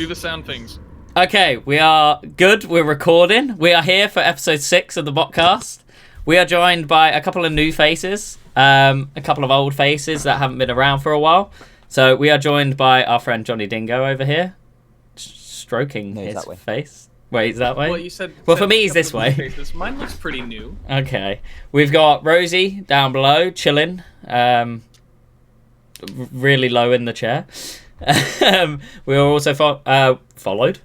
do the sound things. Okay, we are good. We're recording. We are here for episode 6 of the Botcast. We are joined by a couple of new faces, a couple of old faces that haven't been around for a while. So we are joined by our friend Jonny Dingo over here, stroking his face. Wait, is that way? Well, you said. Well, for me, he's this way. Faces. Mine looks pretty new. Okay, we've got Rosy down below, chilling, really low in the chair. We are also followed.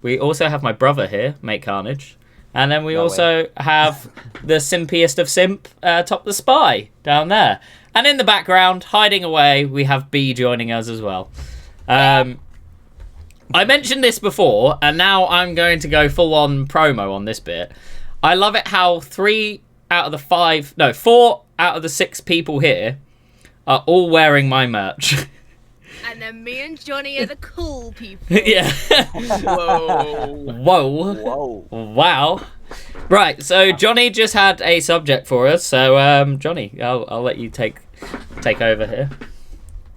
We also have my brother here, mate Carnage, and then we also have the simpiest of simp, Topthespy, down there. And in the background, hiding away, we have B joining us as well. I mentioned this before, and now I'm going to go full-on promo on this bit. I love it how 4 out of the 6 people here are all wearing my merch. And then me and Jonny are the cool people. Yeah. Whoa. Wow. Right, so Jonny just had a subject for us. So, Jonny, I'll let you take over here.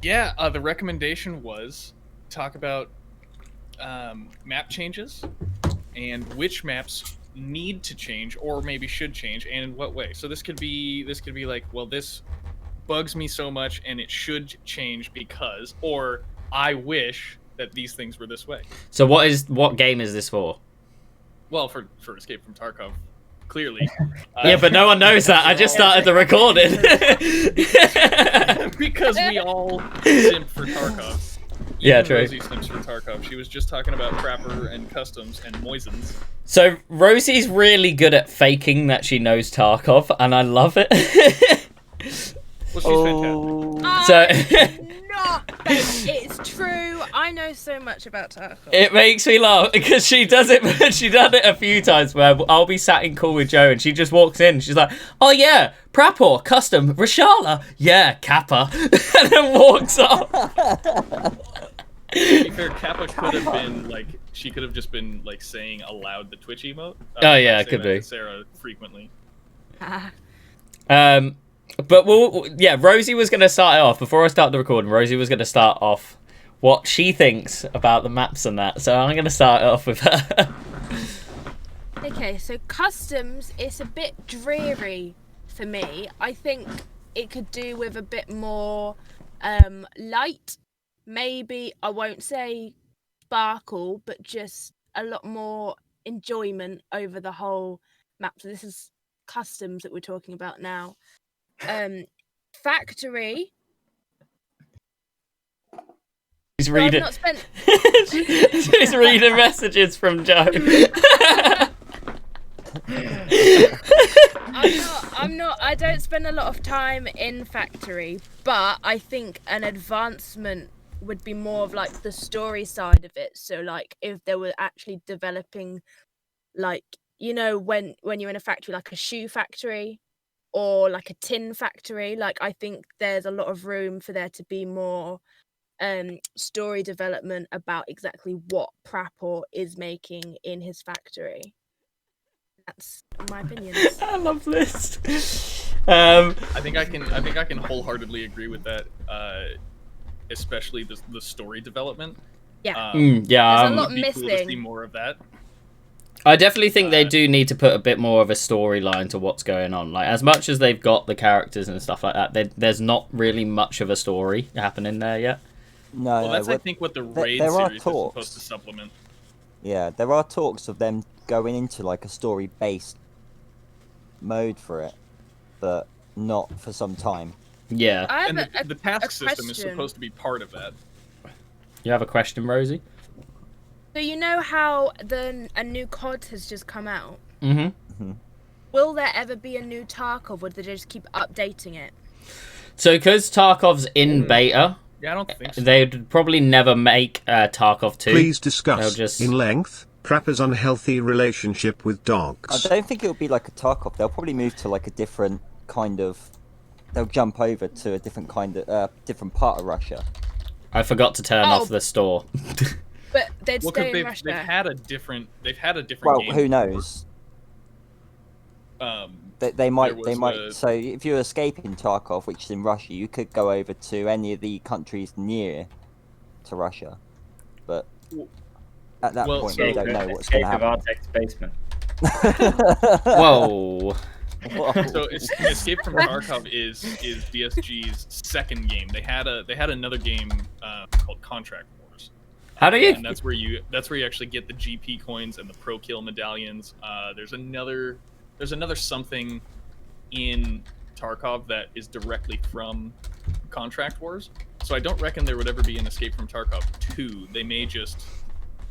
Yeah, the recommendation was talk about map changes and which maps need to change or maybe should change and in what way. So this could be like, well, this bugs me so much and it should change because, or I wish that these things were this way. So what game is this for? Well, for Escape from Tarkov, clearly. Yeah, but no one knows that. I just started the recording. Because we all simp for Tarkov. Yeah, Even true. Rosy simps for Tarkov. She was just talking about Crapper and Customs and Moisens. So Rosy's really good at faking that she knows Tarkov, and I love it. Well, she's So fantastic. It's true. I know so much about Tarkov. it makes me laugh because she does it. She done it a few times where I'll be sat in call with Joe and she just walks in. She's like, "Oh yeah, Prapor, Custom, Rashala, yeah, Kappa," and then walks off. To be fair, Kappa could have been like, she could have just been like saying aloud the Twitch emote. Oh yeah, I it say could that be. to Sarah frequently. But Rosy was going to start it off. Before I start the recording, Rosy was going to start off what she thinks about the maps and that. So I'm going to start it off with her. Okay, so Customs, it's a bit dreary for me. I think it could do with a bit more light. Maybe, I won't say sparkle, but just a lot more enjoyment over the whole map. So this is Customs that we're talking about now. Factory. He's reading. I've not spent... He's reading messages from Joe. I don't spend a lot of time in Factory, but I think an advancement would be more of like the story side of it. So like if they were actually developing, like, you know, when you're in a factory, like a shoe factory or like a tin factory, like I think there's a lot of room for there to be more story development about exactly what Prapor is making in his factory. That's my opinion. I love this. I think I can wholeheartedly agree with that, especially the story development. Yeah. There's a lot be missing. Cool to see more of that. I definitely think they do need to put a bit more of a storyline to what's going on. Like, as much as they've got the characters and stuff like that, there's not really much of a story happening there yet. No, Well, that's I think what the raid series is supposed to supplement. Yeah, there are talks of them going into like a story-based mode for it, but not for some time. Yeah. And the task system is supposed to be part of that. You have a question, Rosie? So you know how a new COD has just come out? Mm-hmm. Will there ever be a new Tarkov, or would they just keep updating it? So because Tarkov's in beta, yeah, I don't think so. They'd probably never make Tarkov 2. Please discuss in length Prapper's unhealthy relationship with dogs. I don't think it'll be like a Tarkov. They'll probably move to like a different kind of... They'll jump over to a different kind of... different part of Russia. I forgot to turn off the store. But they'd stay in Russia. They've had a different well, game. Who knows? They might. So if you're escaping Tarkov, which is in Russia, you could go over to any of the countries near to Russia. But At that Well, point, so- we don't know what's going Escape to of happen. Artek's basement. Whoa. So Escape from Tarkov is BSG's second game. They had another game called Contract Wars. How do you? And that's where you actually get the GP coins and the pro kill medallions. There's another something in Tarkov that is directly from Contract Wars. So I don't reckon there would ever be an Escape from Tarkov 2. They may just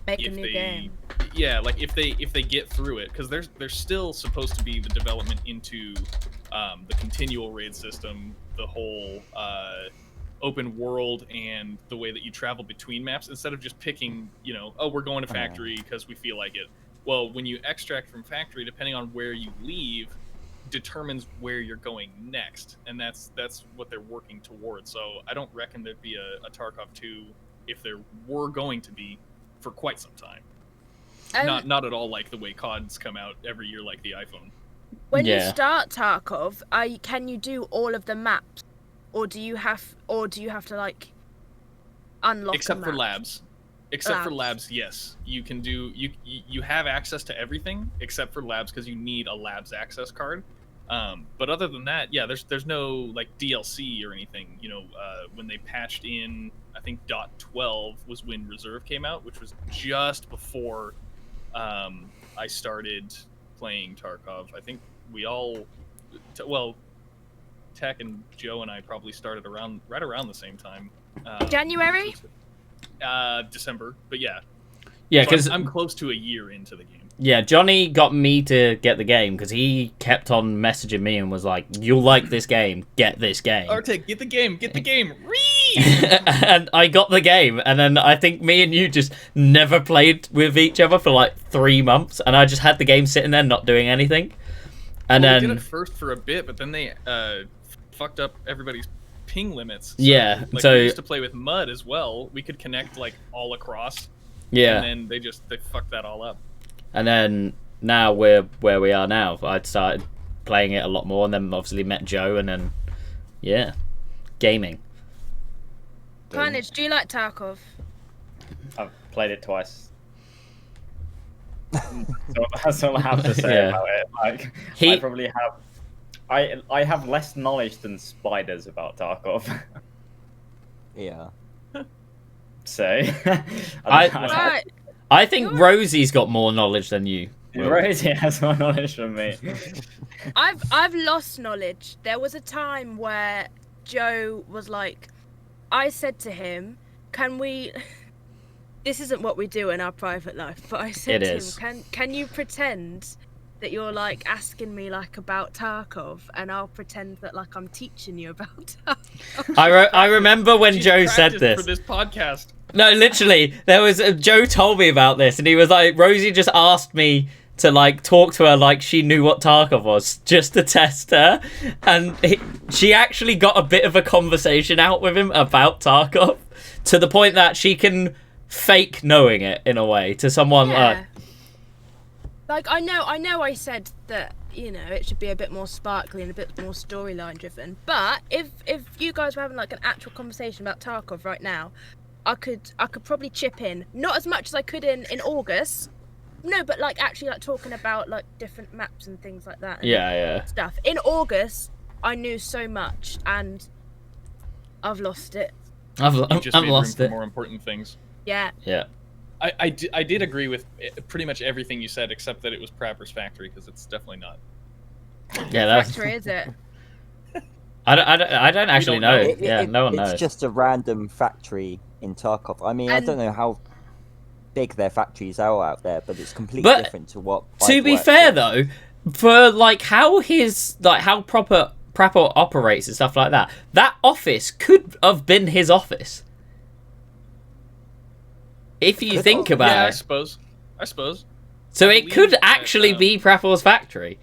Make a if new they game. yeah, like if they get through it, because there's still supposed to be the development into the continual raid system, the whole open world, and the way that you travel between maps instead of just picking, oh, we're going to factory because we feel like it. Well, when you extract from factory, depending on where you leave determines where you're going next, and that's what they're working towards. So I don't reckon there'd be a Tarkov 2 if there were going to be for quite some time. Not at all like the way CODs come out every year, like the iPhone. When Yeah. you start Tarkov, can you do all of the maps, or do you have to like unlock? Except a for map? labs. Except for labs, yes, you can do. You have access to everything except for labs because you need a labs access card. But other than that, yeah, there's no like DLC or anything. When they patched in, I think .12 was when Reserve came out, which was just before I started playing Tarkov. I think we all, Tech and Joe and I probably started right around the same time. January? December, but yeah. Yeah, So because I'm close to a year into the game. yeah, Johnny got me to get the game because he kept on messaging me and was like, "You'll like this game. Get this game." Artek, get the game. Read. And I got the game, and then I think me and you just never played with each other for like 3 months, and I just had the game sitting there not doing anything. And We then did it first for a bit, but then they fucked up everybody's ping limits. So, Yeah, like, so- we used to play with Mud as well. We could connect like all across. yeah, And then they fucked that all up. and then now we're where we are now. I'd started playing it a lot more, and then obviously met Joe, and then yeah, gaming. Carnage, do you like Tarkov? I've played it twice. So that's all I have to say Yeah. about it. Like, He- I probably have. I have less knowledge than spiders about Tarkov. Yeah. So Right. I think Rosie's got more knowledge than you. Rosie has more knowledge than me. I've lost knowledge. There was a time where Joe was like, I said to him, "Can we?" This isn't what we do in our private life, but I said It to is. him, "Can you pretend that you're like asking me like about Tarkov, and I'll pretend that like I'm teaching you about Tarkov." I remember when She's Joe said practiced this. for this podcast. No, literally, there was Joe told me about this, and he was like, Rosie just asked me to like talk to her like she knew what Tarkov was, just to test her, and she actually got a bit of a conversation out with him about Tarkov, to the point that she can fake knowing it in a way to someone Yeah. Like I know I said that, it should be a bit more sparkly and a bit more storyline driven. But if you guys were having like an actual conversation about Tarkov right now, I could probably chip in. Not as much as I could in August. No, but like actually like talking about like different maps and things like that. And yeah. stuff. In August, I knew so much and I've lost it. I've Just made lost room it. for more important things. Yeah. Yeah. I did agree with pretty much everything you said, except that it was Prapper's factory, because it's definitely not. Yeah, that's. Factory, is it? I don't actually know. don't know. Yeah, no one knows. It's just a random factory in Tarkov. I mean, I And- don't know how big their factories are out there, but it's completely But different to what. To I've be worked fair in. though, for like how Prapper operates and stuff like that, that office could have been his office. If you think Yeah, I about it. suppose. So I it could believe that, actually be Prapper's factory.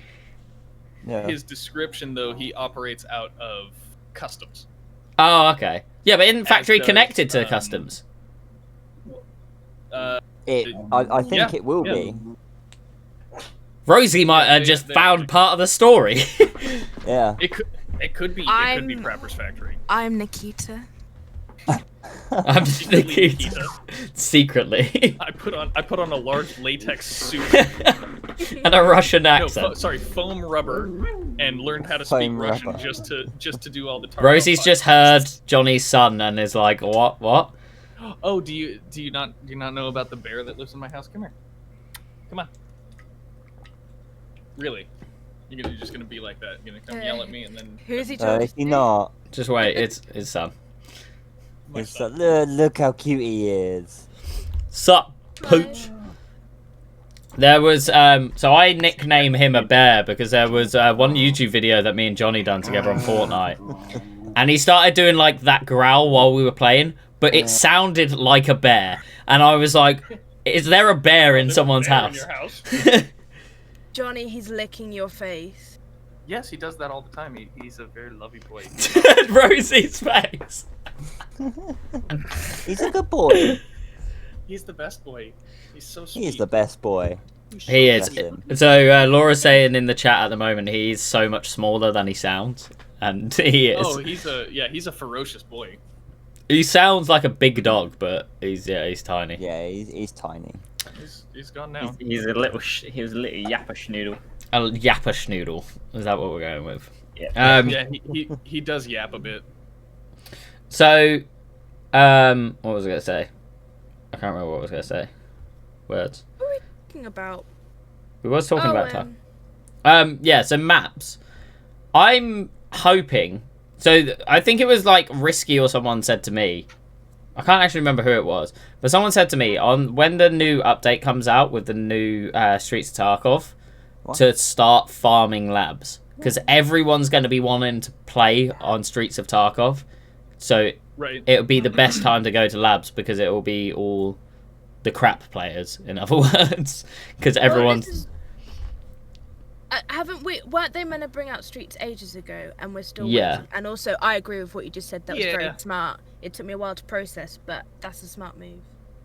Yeah. His description, though, he operates out of customs. Oh, okay. Yeah, but isn't factory does, connected to customs? Uh, I think yeah, it will yeah. be. Rosie might have they- just they- found part of the story. Yeah. it could be I'm- Prapper's factory. I'm Nikita. I'm Secretly, thinking Nikita. secretly. I put on a large latex suit. And a Russian No, accent. foam rubber, and learned how to speak Foam Russian rubber. just to do all the Tarkov Rosy's just heard podcasts. Johnny's son and is like, what? Oh, do you not know about the bear that lives in my house? Come here. Come on. Really? You're just gonna be like that? You're gonna come yell at me and then Who's he talking If you're to? not, Just wait, it's his son. my it's son. look how cute he is. Sup, pooch? There was so I nicknamed him a bear because there was one YouTube video that me and Johnny done together on Fortnite, and he started doing like that growl while we were playing, but it sounded like a bear, and I was like, "Is there a bear in There's a someone's bear house?" In your house? Johnny, he's licking your face. Yes, he does that all the time. He's a very lovely boy. Rosy's face. He's a good boy. He's the best boy. He's so sweet. He is the best boy. He is. Bless him. So Laura's saying in the chat at the moment he's so much smaller than he sounds, and he is. Oh, he's a ferocious boy. He sounds like a big dog, but he's tiny. Yeah, he's tiny. He's gone now. He's a little yapper schnoodle. A yapper schnoodle. Is that what we're going with? Yeah. Yeah, he does yap a bit. So, what was I gonna say? I can't remember what I was gonna say. Words. What are we talking about? We was talking Oh, about time. Yeah. So maps. I'm hoping. So I think it was like Risky or someone said to me. I can't actually remember who it was, but someone said to me on when the new update comes out with the new Streets of Tarkov What? to start farming labs because everyone's going to be wanting to play on Streets of Tarkov, so Right. it'll be the best time to go to labs because it will be all the crap players, in other words, because everyone's. Haven't we? Weren't they meant to bring out Streets ages ago, and we're still Yeah. waiting? And also, I agree with what you just said. That was very Yeah. smart. It took me a while to process, but that's a smart move.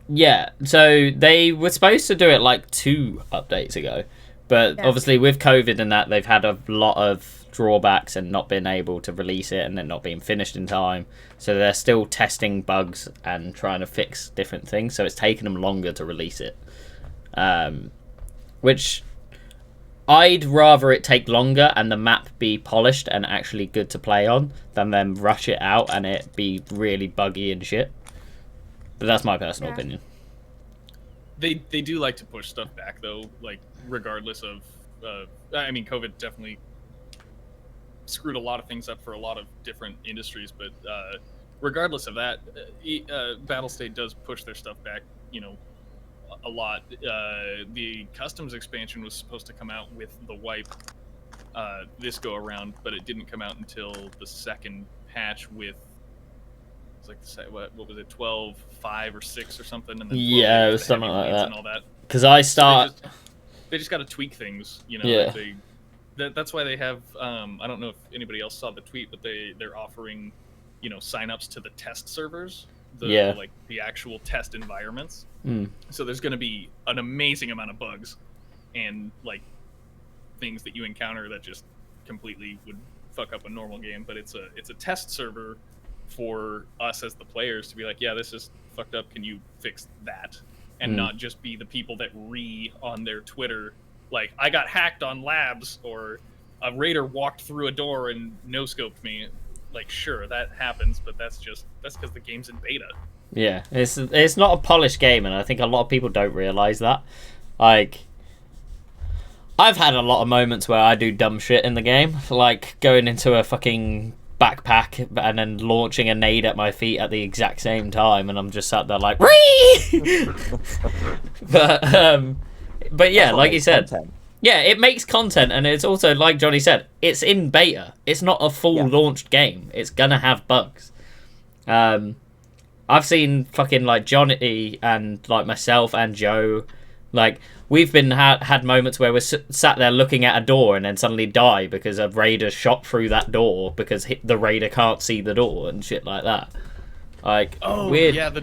Yeah, so they were supposed to do it like 2 updates ago, but Yeah. obviously with COVID and that, they've had a lot of drawbacks and not been able to release it and then not being finished in time. So they're still testing bugs and trying to fix different things, so it's taken them longer to release it. Which I'd rather it take longer and the map be polished and actually good to play on than them rush it out and it be really buggy and shit. But that's my personal opinion. They do like to push stuff back though, like regardless of. I mean, COVID definitely screwed a lot of things up for a lot of different industries, but regardless of that, Battlestate does push their stuff back. You know, a lot. The customs expansion was supposed to come out with the wipe this go around, but it didn't come out until the second patch with. Like what was it, 12.5 or 6 or something, and then Yeah, it was the something like heavyweights that. and all that. Because I So start. they just got to tweak things, you know. Yeah. That's why they have. I don't know if anybody else saw the tweet, but they're offering, you know, signups to the test servers, like the actual test environments. Mm. So there's going to be an amazing amount of bugs and like things that you encounter that just completely would fuck up a normal game. But it's a test server for us as the players to be like, yeah, this is fucked up. Can you fix that? And not just be the people that on their Twitter like, I got hacked on labs, or a raider walked through a door and no-scoped me. Like, sure, that happens, but that's because the game's in beta. Yeah, it's not a polished game, and I think a lot of people don't realize that. Like, I've had a lot of moments where I do dumb shit in the game, like going into a fucking backpack and then launching a nade at my feet at the exact same time, and I'm just sat there like, Ree! But yeah, like you said, Content. yeah, it makes content, and it's also, like Johnny said, it's in beta. It's not a full launched game. It's gonna have bugs. I've seen fucking like Johnny and like myself and Joe, like we've been had moments where we're sat there looking at a door and then suddenly die because a raider shot through that door because the raider can't see the door and shit like that. Like, weird. Yeah, the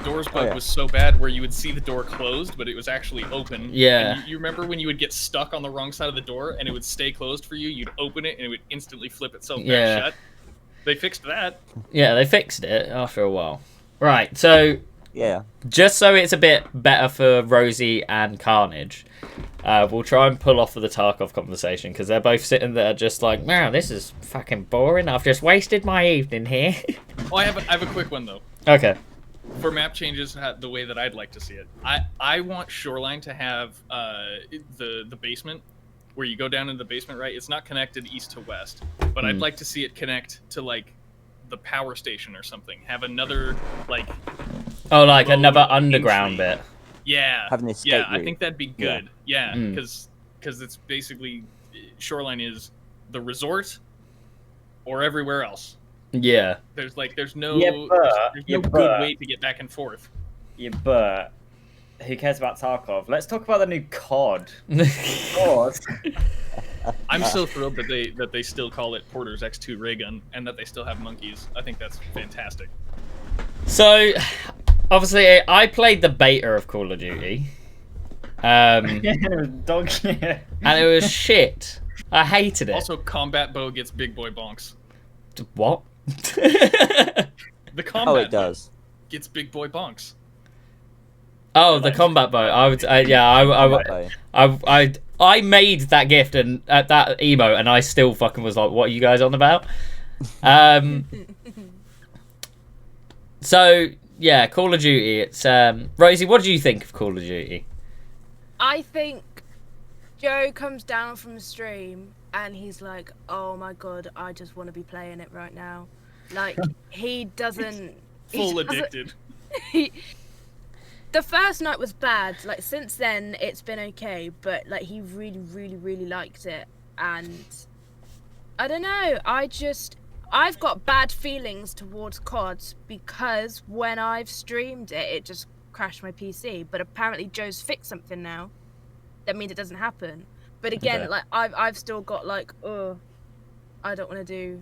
doors bug was so bad where you would see the door closed, but it was actually open. Yeah. And you remember when you would get stuck on the wrong side of the door and it would stay closed for you? You'd open it and it would instantly flip itself back shut. They fixed that. Yeah, they fixed it after a while. Right, so Yeah. just so it's a bit better for Rosy and Carnage, we'll try and pull off of the Tarkov conversation because they're both sitting there just like, wow, this is fucking boring. I've just wasted my evening here. Oh, I have a quick one though. Okay. For map changes, the way that I'd like to see it, I want Shoreline to have the basement where you go down in the basement, right? It's not connected east to west, but I'd like to see it connect to like the power station or something. Have another like another underground entry. bit. Yeah, Have an escape yeah, I route. think that'd be good. Yeah, Mm. because it's basically Shoreline is the resort or everywhere else. Yeah. There's no there's no but- good way to get back and forth. Yeah, but who cares about Tarkov? Let's talk about the new COD. COD. I'm so thrilled that they still call it Porter's X2 ray gun and that they still have monkeys. I think that's fantastic. So, obviously, I played the beta of Call of Duty. Dog shit. And it was shit. I hated it. Also, combat bow gets big boy bonks. What? The combat Oh, it does. bow gets big boy bonks. Oh, the combat bow. I made that gift and that emo, and I still fucking was like, "What are you guys on about?" So yeah, Call of Duty. It's Rosie. What do you think of Call of Duty? I think Joe comes down from the stream and he's like, "Oh my god, I just want to be playing it right now." Like he doesn't. Full addicted. The first night was bad. Like since then, it's been okay. But like he really, really, really liked it, and I don't know. I've got bad feelings towards COD because when I've streamed it, it just crashed my PC. But apparently Joe's fixed something now. That means it doesn't happen. But again, Okay. like I've still got like, I don't want to do.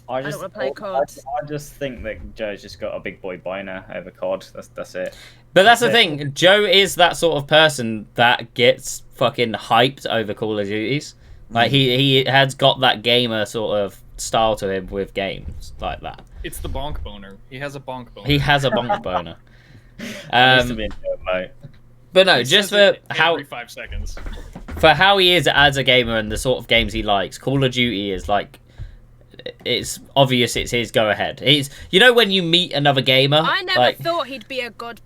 I don't wanna play COD. I just think that Joe's just got a big boy boner over COD. That's it. But that's the thing. Joe is that sort of person that gets fucking hyped over Call of Duties. Like he has got that gamer sort of style to him with games like that. It's the bonk boner. He has a bonk boner. He has a bonk boner. Needs to be in Joe mode. But no, He just says for it how every 5 seconds. he is as a gamer and the sort of games he likes, Call of Duty is like, it's obvious it's his go ahead. It's, you know, when you meet another gamer, I never like, thought he'd be a COD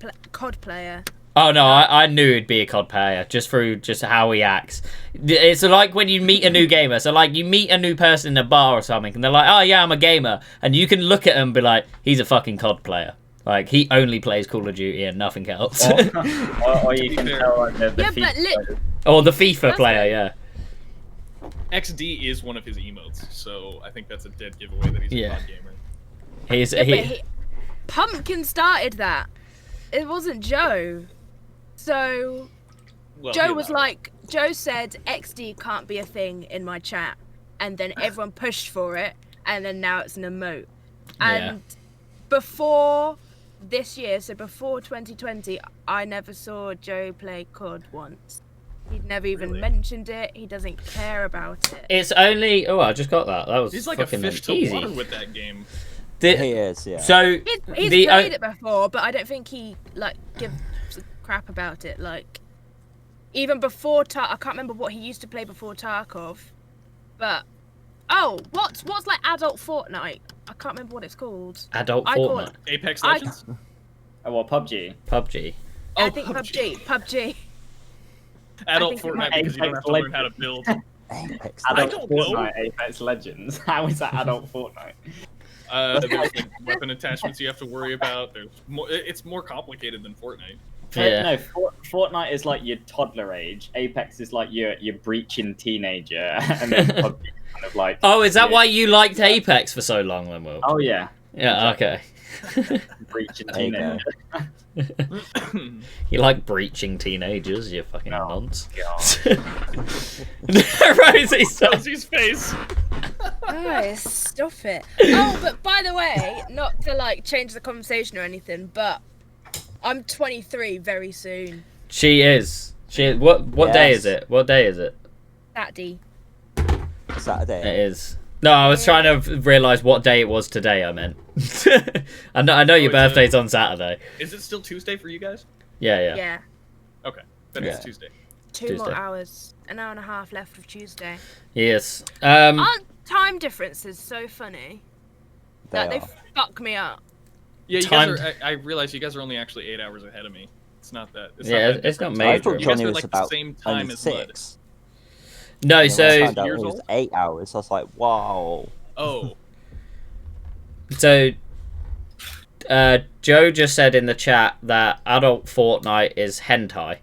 player. oh no, I knew he'd be a COD player just through just how he acts. It's like when you meet a new gamer, so like you meet a new person in a bar or something and they're like, oh yeah, I'm a gamer, and you can look at him and be like, he's a fucking COD player. Like he only plays Call of Duty and nothing else. Or you can tell like the Yeah, FIFA but players. Or the FIFA That's player, it. yeah. XD is one of his emotes, so I think that's a dead giveaway that he's Yeah. a COD gamer. He's Yeah, but Pumpkin started that. It wasn't Joe. So Well, Joe you was know. like, Joe said XD can't be a thing in my chat, and then everyone pushed for it, and then now it's an emote. And before this year, so before 2020, I never saw Joe play COD once. He'd never even Really? mentioned it. He doesn't care about it. It's only, oh, I just got that. That was He's like a fucking fish to easy. water with that game. He is, yeah. So He's the played it before, but I don't think he like gives a crap about it. Like even before I can't remember what he used to play before Tarkov, but what's like adult Fortnite? I can't remember what it's called. adult I call Fortnite, it- Apex I- Legends? Oh, well, PUBG. PUBG. I Oh, think PUBG. PUBG. Adult think it Fortnite might- because you don't have to learn how to build. Apex. I Adult don't know. Fortnite, Apex Legends. How is that adult Fortnite? There's like weapon attachments you have to worry about. There's more. It's more complicated than Fortnite. Yeah. No, Fortnite is like your toddler age. Apex is like your breaching teenager, and then PUBG is kind of like. Oh, is that your- why you liked Apex for so long, then, Will? Oh yeah, Yeah, okay. breaching There you go. teenager. You like breaching teenagers, you fucking No. nonce. God. Rosie, stop. Rosie's face. Guys, stop it. Oh, but by the way, not to like change the conversation or anything, but I'm 23 very soon. She is. What day Yes. is it? What day is it? Saturday. It Saturday. is. No, I was trying to realise what day it was today. I meant. I know your birthday's on Saturday. Is it still Tuesday for you guys? Yeah. Yeah. Okay, then it's Tuesday. 2 more hours. An hour and a half left of Tuesday. Yes. Aren't time differences so funny? They fuck me up. Yeah, you guys are. I realize you guys are only actually 8 hours ahead of me. It's not that. It's not major. I thought You Johnny guys are was like about the same time only as Mud. 6. No, And then when I found so out it was 8 hours. I was like, wow. Oh, so Joe just said in the chat that adult Fortnite is hentai.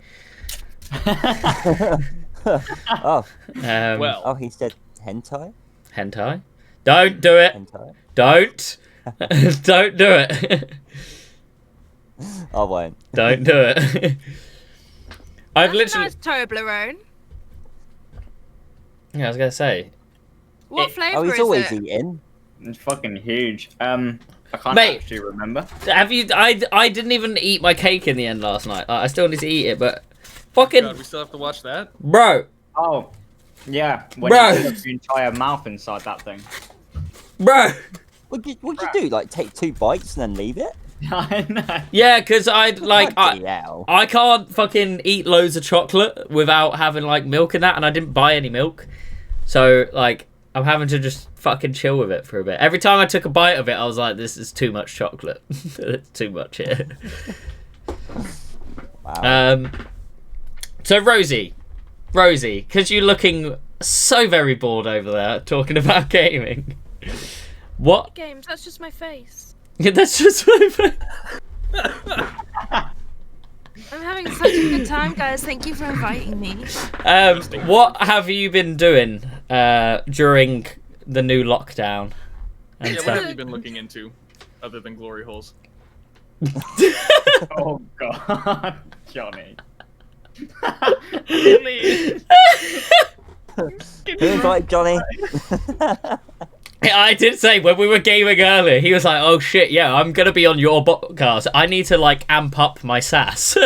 Oh, well. oh, he said hentai? Hentai? Don't do it. Hentai? Don't. Don't do it. I won't. Don't do it. I've That's literally. a nice Toblerone. Yeah, I was gonna say. What flavour Oh, is he's always it? eating. It's fucking huge. I can't Mate. actually remember. Have you? I didn't even eat my cake in the end last night. I still need to eat it, but fucking God, we still have to watch that. bro, Oh, yeah. When Bro. you put your entire mouth inside that thing. bro. What'd you do? Like, take 2 bites and then leave it? I know. Yeah, because I Bloody hell. I can't fucking eat loads of chocolate without having like milk in that, and I didn't buy any milk, so like I'm having to just fucking chill with it for a bit. Every time I took a bite of it, I was like, "This is too much chocolate. It's too much here." Wow. So Rosy, because you're looking so very bored over there talking about gaming. What? Games, that's just my face. Yeah, that's just my face. I'm having such a good time, guys. Thank you for inviting me. What have you been doing during the new lockdown? And Yeah, what stuff? have you been looking into, other than glory holes? Oh, God. Johnny. Really? Who invited Johnny? I did say when we were gaming earlier, he was like, "Oh shit, yeah, I'm gonna be on your podcast. I need to like amp up my sass." I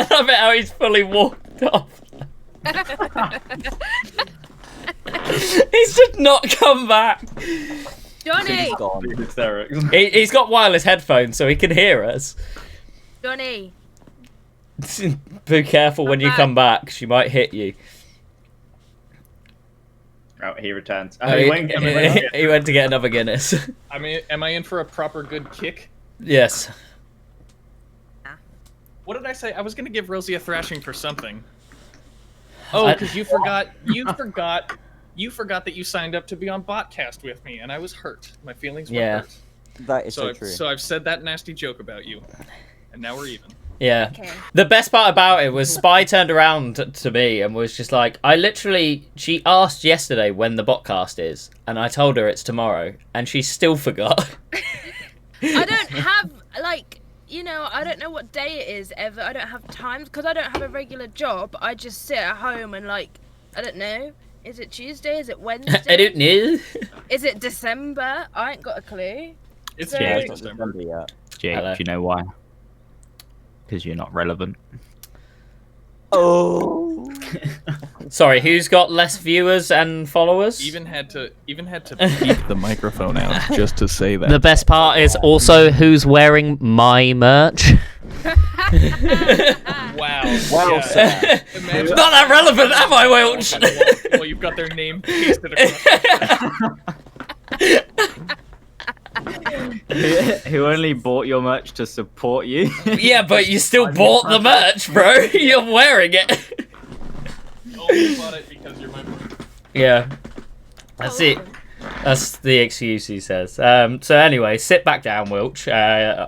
love it how he's fully walked off. He's just not come back. Johnny! He's gone. Hysterics. He's got wireless headphones so he can hear us. Johnny! Be careful when you come back. She might hit you. Oh, he returns. Oh, He went he went to get another Guinness. I mean, am I in for a proper good kick? Yes. What did I say? I was gonna give Rosie a thrashing for something. Oh, because you forgot that you signed up to be on Botcast with me, and I was hurt. My feelings were hurt. That is so So, true. so I've said that nasty joke about you, and now we're even. Yeah. Okay. The best part about it was Spy turned around to me and was just like, she asked yesterday when the Botcast is, and I told her it's tomorrow, and she still forgot. I don't have, I don't know what day it is ever. I don't have time, because I don't have a regular job. I just sit at home and, I don't know. Is it Tuesday? Is it Wednesday? I don't know. Is it December? I ain't got a clue. It's So- Yeah, January, it's not December. December yet. Jake, Hello. do you know why? Because you're not relevant. Oh. Sorry, who's got less viewers and followers? Even had to peek the microphone out just to say that. The best part is also who's wearing my merch. Wow. Well Yeah. said. Imagine Not that relevant, am I, Welch? well, you've got their name pasted across. Who only bought your merch to support you? Yeah, but you still bought the merch, bro. You're wearing it. Only bought it because you're my friend. Yeah. That's it. That's the excuse he says. So anyway, sit back down, Wilch.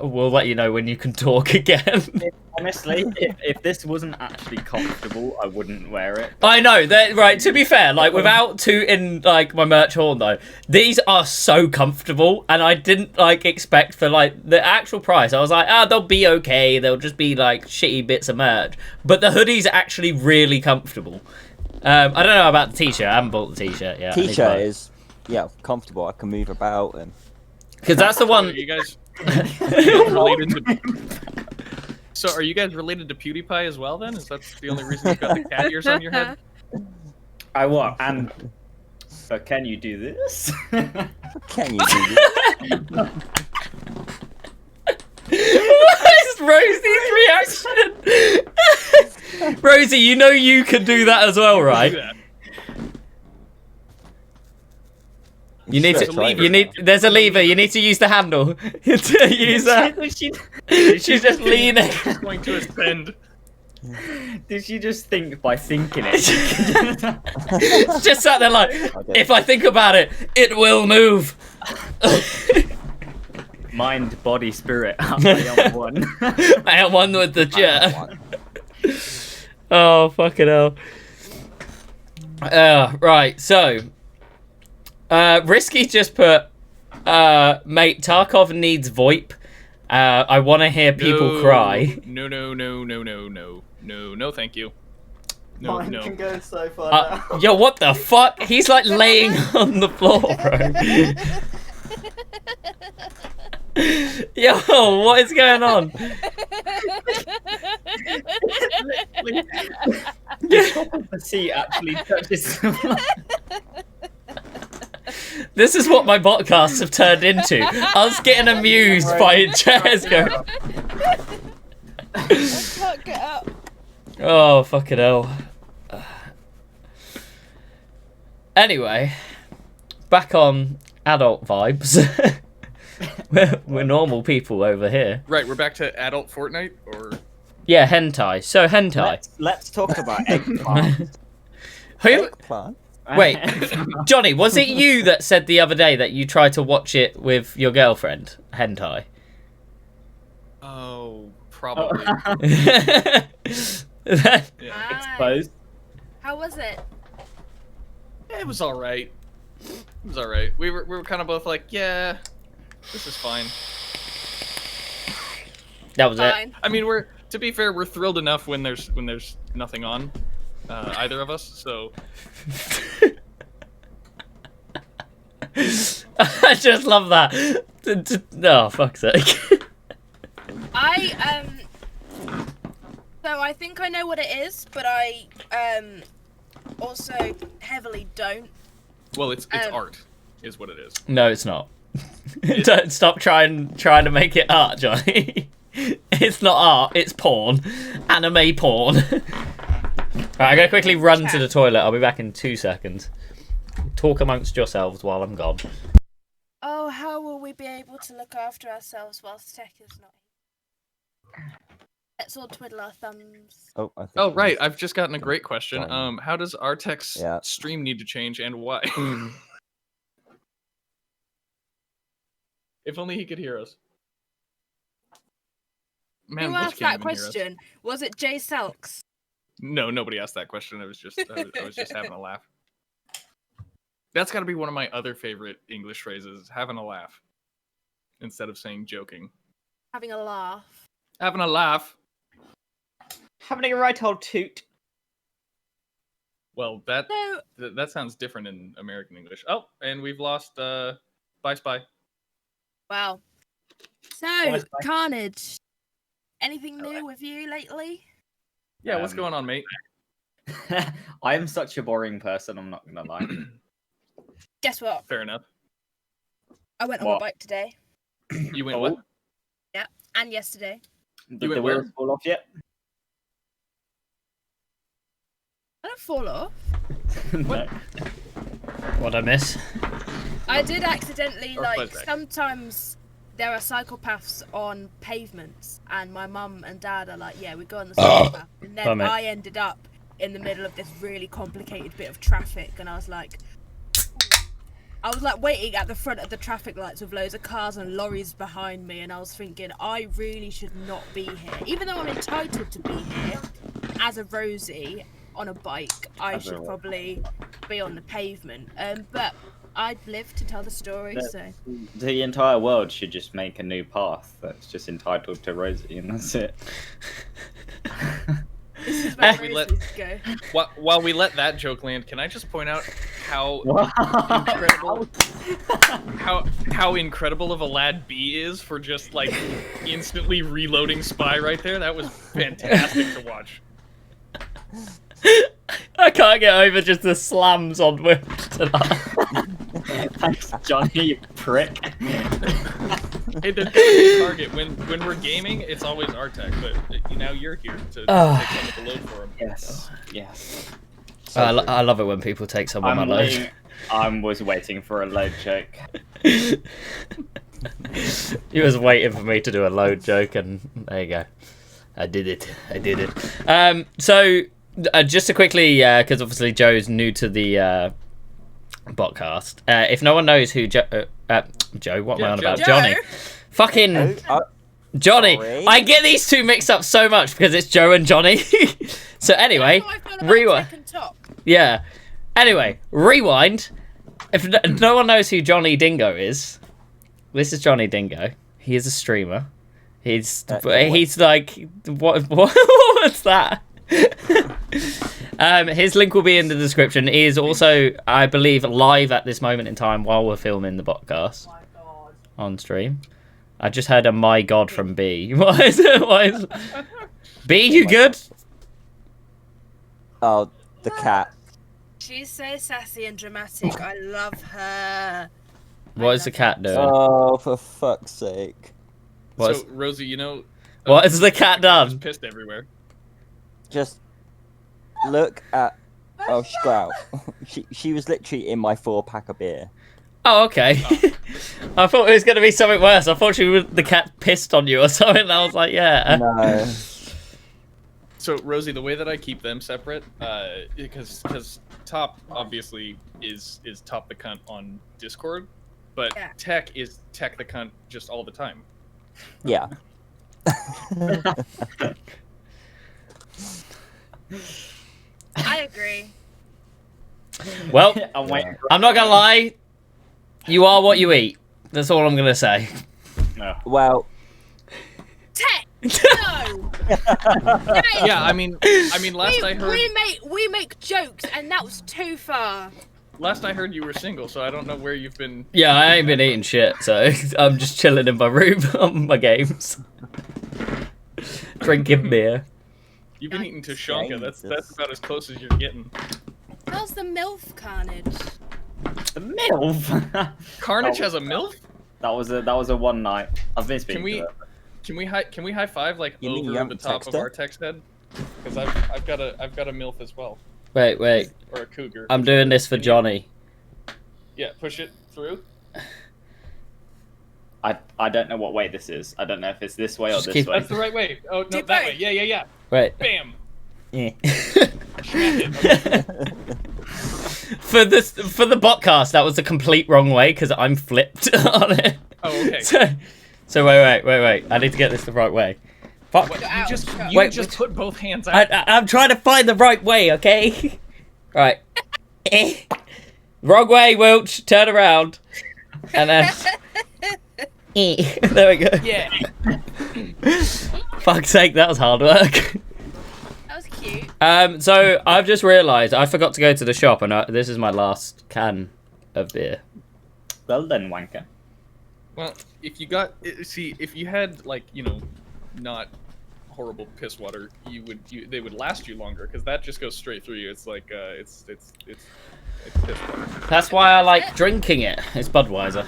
We'll let you know when you can talk again. Honestly, if this wasn't actually comfortable, I wouldn't wear it. I know that, right? To be fair, without tooting my merch horn though, these are so comfortable, and I didn't expect for the actual price. I was like, they'll be okay. They'll just be shitty bits of merch, but the hoodie's actually really comfortable. I don't know about the t-shirt. I haven't bought the t-shirt yet. T-shirt is, comfortable. I can move about and. because that's the Are one. you guys related to? So, are you guys related to PewDiePie as well? Then is that the only reason you've got the cat ears on your head? I what? And but can you do this? Can you do this? What is Rosy's reaction? Rosy, you know you can do that as well, right? You need Sure, try to. it. You need. There's a lever. You need to use the handle to use that. She's just leaning. It's going to ascend. Did she just think by thinking it? It's just sat there like, Okay. if I think about it, it will move. Mind, body, spirit. I am one. I am one with the I jet. want- Oh, fucking hell. Right, so. Risky just put, mate, Tarkov needs VoIP. I want to hear people cry. No, thank you. No, Mine no. can go so far now. Yo, what the fuck? He's like laying on the floor, bro. Yo, what is going on? The top of the seat actually touches. This is what my botcasts have turned into. Us getting amused by chairs going. I can't get up. Oh, fucking hell. Anyway, back on adult vibes. we're normal people over here. Right, we're back to adult Fortnite, or Yeah, hentai. So, hentai. Let's talk about eggplant. Who? Eggplant? Wait, Johnny, was it you that said the other day that you tried to watch it with your girlfriend? Hentai. oh, probably. Yeah. Exposed. How was it? It was all right. It was all right. We were kind of both like, yeah, this is fine. That was it. Fine. I mean, to be fair, we're thrilled enough when there's nothing on, either of us. So I just love that. Oh, fuck's sake. So I think I know what it is, but I also heavily don't. well, it's art, is what it is. No, it's not. Don't stop trying to make it art, Johnny. It's not art, it's porn. Anime porn. Right, I'm gonna quickly run to the toilet. I'll be back in 2 seconds. Talk amongst yourselves while I'm gone. Oh, how will we be able to look after ourselves whilst Tech is not here? Let's all twiddle our thumbs. Oh, I think Oh, it right. was- I've just gotten a great question. Fine. How does Artec's Yeah. stream need to change and why? If only he could hear us. Man, Who Butch asked can't that even hear us. question? Was it Jay Selks? No, nobody asked that question. I was just having a laugh. That's got to be one of my other favorite English phrases, having a laugh. Instead of saying joking. Having a laugh. Having a laugh. Having a right old toot. Well, that So, that sounds different in American English. Oh, and we've lost Bye Spy. wow. So, Almost back. Carnage. Anything new with you lately? Yeah, what's Um, going on, mate? I am such a boring person, I'm not gonna lie. Guess what? Fair enough. I went on my What? bike today You went Oh. what? and yesterday. Did went the where? wheels fall off yet? I don't fall off. No. What'd I miss? I did accidentally, Or like, flashback. sometimes there are psychopaths on pavements, and my mum and dad are like, yeah, we go on the psychopath. And then Damn it. I ended up in the middle of this really complicated bit of traffic, and I was like, waiting at the front of the traffic lights with loads of cars and lorries behind me, and I was thinking, I really should not be here. Even though I'm entitled to be here, as a Rosy on a bike, I As a should Rosy. probably be on the pavement. But I'd live to tell the story, so. The entire world should just make a new path that's just entitled to Rosie, and that's it. This is where We let- Roses go. While we let that joke land, can I just point out how Incredible. how incredible of a lad B is for just like instantly reloading Spy right there? That was fantastic to watch. I can't get over just the slams on Will tonight. Thanks, Johnny, you prick. Hey, there's gotta be a target. When we're gaming, it's always Artek, but now you're here to take some of the load for him. Yes, yes. I love it when people take some of my load. I was waiting for a load joke. He was waiting for me to do a load joke, and there you go. I did it. So, just to quickly, because obviously Joe's new to the Botcast. If no one knows who Joe, what am I on about? Joe. Johnny. Fucking Johnny. Sorry. I get these two mixed up so much because it's Joe and Johnny. So anyway, rewind. Yeah. Anyway, rewind. If no one knows who Jonny Dingo is, this is Jonny Dingo. He is a streamer. He's like what's that? His link will be in the description. He is also, I believe, live at this moment in time while we're filming the podcast on stream. I just heard a "my god" from B. Why is it? B, you good? Oh, the cat. She's so sassy and dramatic. I love her. What is the cat doing? Oh, for fuck's sake. So, Rosie, What has the cat done? Just pissed everywhere. Just look at... Oh, Sprout. She was literally in my 4-pack of beer. Oh, okay. I thought it was going to be something worse. I thought the cat pissed on you or something. And I was like, yeah. No. So, Rosie, the way that I keep them separate, because Top obviously is Top the Cunt on Discord, but Yeah. Tech is Tech the Cunt just all the time. Yeah. I agree. Well, I'm waiting for I'm not going to lie. You are what you eat. That's all I'm going to say. No. Well, Tech! No! Yeah, I mean, last I heard, we make jokes, and that was too far. last I heard you were single, so I don't know where you've been. Yeah, I ain't been eating shit, so I'm just chilling in my room on my games. Drinking beer. You've been eating Tushonka. That's Jesus. about as close as you're getting. How's the MILF Carnage? The MILF. Carnage has a MILF? That was a one night. I've been speaking to her. Can we high five like You mean you over the haven't top of texted? our text head? Because I've got a MILF as well, Wait. or a cougar. I'm doing this for Johnny. Yeah, push it through. I don't know what way this is. I don't know if it's this way or Just this keep- way. That's the right way. Oh no, Deep that right. way. Yeah. Wait. Bam. Yeah. Smack it. For the Botcast, that was the complete wrong way because I'm flipped on it. Oh, okay. So wait. I need to get this the right way. Fuck. What, Ouch. you Wait, just put both hands I, out. I'm trying to find the right way, okay? Right. Wrong way, Wilch. Turn around. And then... There we go. Yeah. Fuck's sake, that was hard work. That was cute. So I've just realised I forgot to go to the shop, and this is my last can of beer. Well done, wanker. Well, if you had like not horrible piss water, they would last you longer because that just goes straight through you. It's like it's piss water. That's why I like drinking it. It's Budweiser.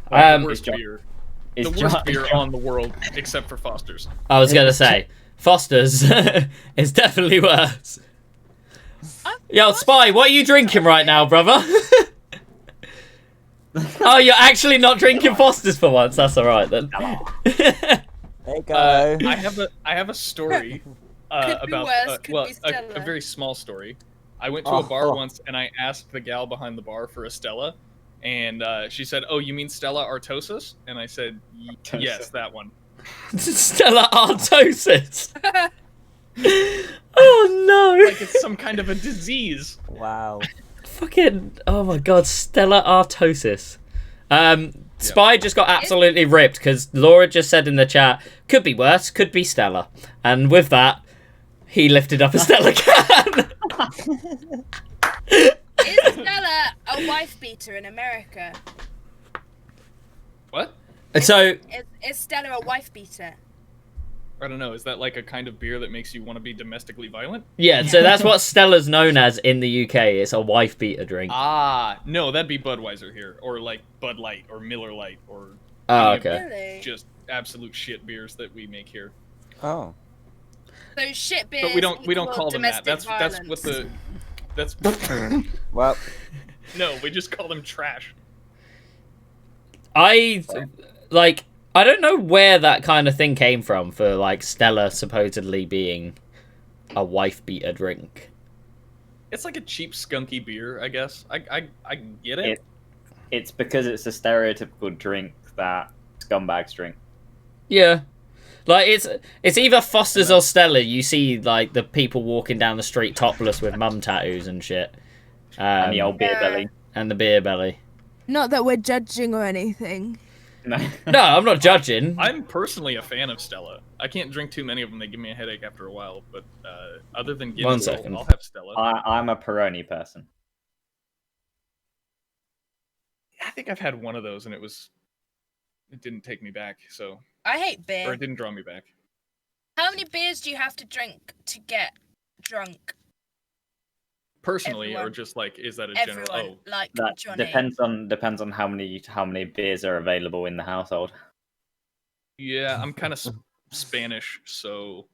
The worst John- beer. Is The worst John- beer on the world, except for Foster's. I was gonna say Foster's is definitely worse. Yo, Spy, what are you drinking right now, brother? Oh, you're actually not drinking Foster's for once. That's all right then. there you go. I have a story Could be about worse, could be a Stella. very small story. I went to a bar Oh. once and I asked the gal behind the bar for a Stella, and she said, "Oh, you mean Stella Artosis?" And I said, "Yes, that one." Stella Artosis. Oh no! Like it's some kind of a disease. Wow. Fucking oh my god, Stella Artosis. Spy just got absolutely ripped because Laura just said in the chat, could be worse, could be Stella. And with that, he lifted up a Stella can. Is Stella a wife beater in America? What? So Is Stella a wife beater? I don't know. Is that like a kind of beer that makes you want to be domestically violent? Yeah, so that's what Stella's known as in the UK. It's a wife beater drink. Ah, no, that'd be Budweiser here, or like Bud Light, or Miller Light, or Oh, any of okay. Really? just absolute shit beers that we make here. Oh. So shit beers. But we don't equal call them that. domestic That's what violence. the Well, no, we just call them trash. I don't know where that kind of thing came from for like Stella supposedly being a wife beater drink. It's like a cheap skunky beer, I guess. I get it. It's because it's a stereotypical drink that scumbags drink. Yeah. Like it's either Foster's or Stella. You see like the people walking down the street topless with mum tattoos and shit. And the old beer belly. And the beer belly. Not that we're judging or anything. No. No, I'm not judging. I'm personally a fan of Stella. I can't drink too many of them; they give me a headache after a while. But other than One Guinness, second. I'll have Stella. I'm a Peroni person. I think I've had one of those, and it didn't take me back. So, I hate or beer. it didn't draw me back. How many beers do you have to drink to get drunk? Personally, or Everyone. just like, is that a Everyone, general? Oh, like That Johnny. depends on how many beers are available in the household. yeah, I'm kind of Spanish, so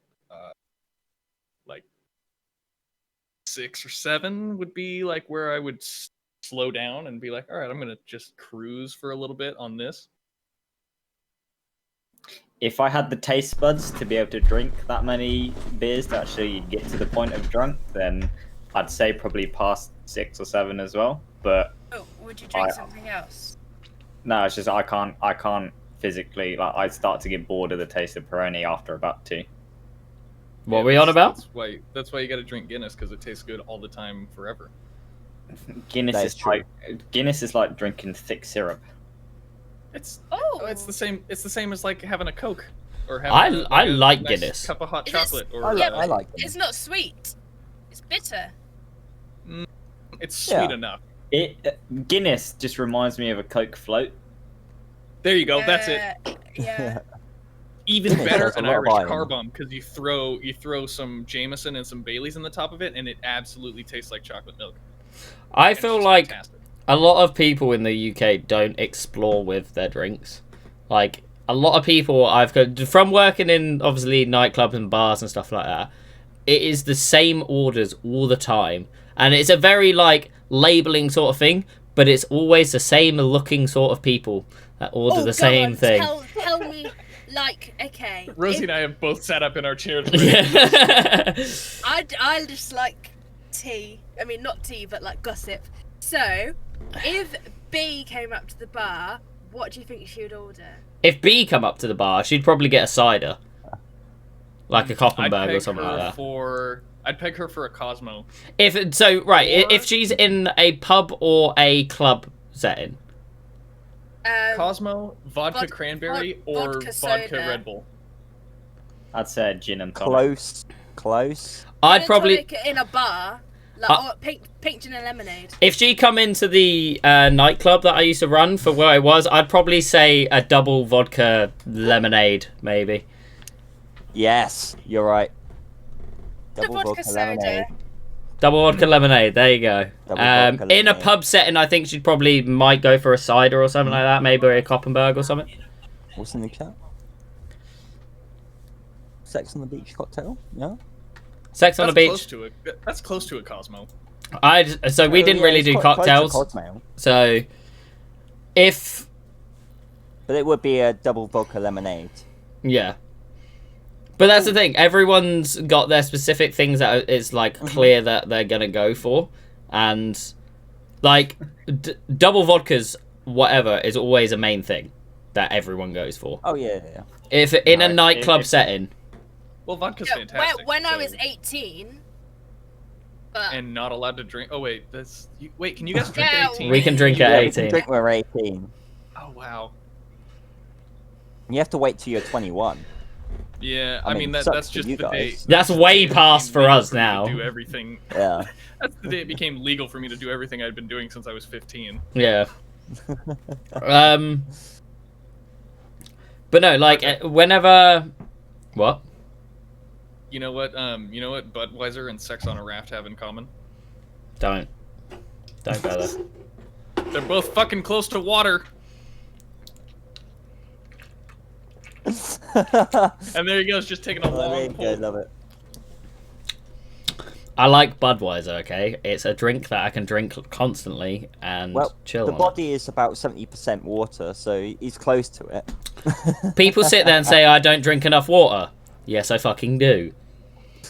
like 6 or 7 would be like where I would slow down and be like, all right, I'm gonna just cruise for a little bit on this. If I had the taste buds to be able to drink that many beers to actually get to the point of drunk, then I'd say probably past 6 or 7 as well. But Oh, would you drink I- something else? no, it's just I can't physically, like, I start to get bored of the taste of Peroni after about 2. What are we on about? That's why you got to drink Guinness, because it tastes good all the time, forever. Guinness That is is true. Guinness is like drinking thick syrup. It's Oh, it's the same. It's the same as like having a Coke, or having I a like nice Guinness. cup of hot Is it- chocolate, or I like them. it's not sweet. It's bitter. it's sweet Yeah. enough. Guinness just reminds me of a Coke float. There you go. That's it. Yeah. Even Guinness better, has a an lot of Irish iron. car bomb, because you throw some Jameson and some Baileys in the top of it, and it absolutely tastes like chocolate milk. I And feel it's like fantastic. a lot of people in the UK don't explore with their drinks. Like a lot of people I've got from working in obviously nightclubs and bars and stuff like that. It is the same orders all the time, and it's a very like labeling sort of thing. But it's always the same looking sort of people that order the same thing. Tell me, like, okay. Rosie and I have both sat up in our chairs. Yeah. I just like tea. I mean, not tea, but like gossip. So, if B came up to the bar, what do you think she would order? If B come up to the bar, she'd probably get a cider, like a I'd Koppenberg peg or something her like that. I'd peg her for a Cosmo. If she's in a pub or a club setting, Cosmo, vodka vod- cranberry, vod- or vodka vodka soda. Red Bull. I'd say a gin and tonic. Close. I'd Gin and probably tonic in a bar, like or pink gin and lemonade. if she come into the nightclub that I used to run for where I was, I'd probably say a double vodka lemonade, maybe. Yes, you're right. The Double vodka soda. Double vodka lemonade. There you go. Double vodka In a lemonade. pub setting, I think she probably might go for a cider or something like that, maybe a Koppenberg or something. What's in the chat? Sex on the beach cocktail? Yeah. Sex on the beach. That's close to a Cosmo. So we didn't really it's do quite close to cocktails. Cosmo, So if but it would be a double vodka lemonade. yeah. But that's the thing. Everyone's got their specific things that it's like clear that they're gonna go for, and like double vodkas, whatever, is always a main thing that everyone goes for. Oh yeah. If in a Right, nightclub if- setting, Well, vodka's Yeah, fantastic. when I so- was 18, but and not allowed to drink. Oh wait, wait. Can you guys drink Yeah, at 18? we can drink Yeah, at we can 18. drink when we're 18. Oh wow. You have to wait till you're 21. Yeah, I I mean, mean that's sucks for just you the day. guys. That's the way day it past became for legal us me to now. Do everything. Yeah. That's the day it became legal for me to do everything I'd been doing since I was 15. Yeah. But no, like whenever what? You know what? You know what Budweiser and sex on a raft have in common? Don't go there. They're both fucking close to water. And there he goes, just taking a Oh, there long you go, pull. love it. I like Budweiser, okay? It's a drink that I can drink constantly and Well, chill the on body is about 70% water, so he's close to it. it. People sit there and say, I don't drink enough water. Yes, I fucking do.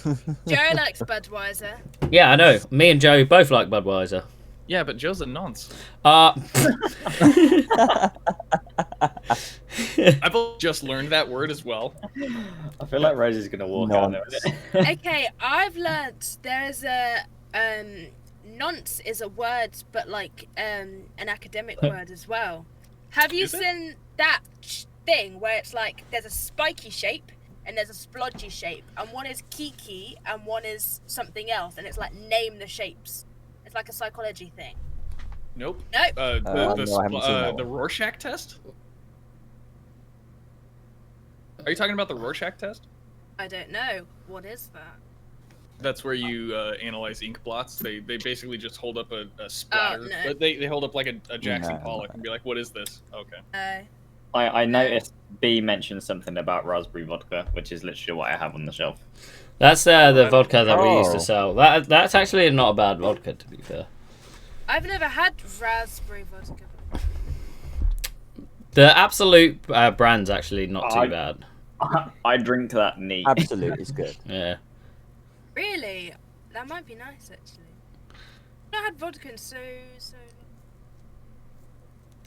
Joe likes Budweiser. Yeah, I know. Me and Joe both like Budweiser. Yeah, but Joe's a nonce. I've just learned that word as well. I feel like Rosy's gonna walk out there. Isn't it? Okay, I've learnt there is a nonce is a word, but like an academic word as well. Have you Is it? seen that thing where it's like there's a spiky shape and there's a splodgy shape, and one is kiki and one is something else, and it's like name the shapes. It's like a psychology thing. Nope. Nope. no, I haven't seen that The one. Rorschach test? Are you talking about the Rorschach test? I don't know. What is that? That's where you analyze ink blots. They basically just hold up a splatter. no. But they hold up like a Jackson No. Pollock and be like, what is this? Okay. I noticed B mentioned something about raspberry vodka, which is literally what I have on the shelf. That's the vodka that we used to Oh. sell. That's actually not a bad vodka, to be fair. I've never had raspberry vodka. The Absolute brand's actually not too I- bad. I drink that neat. Absolute is good. Yeah. Really? That might be nice, actually. I've not had vodka in so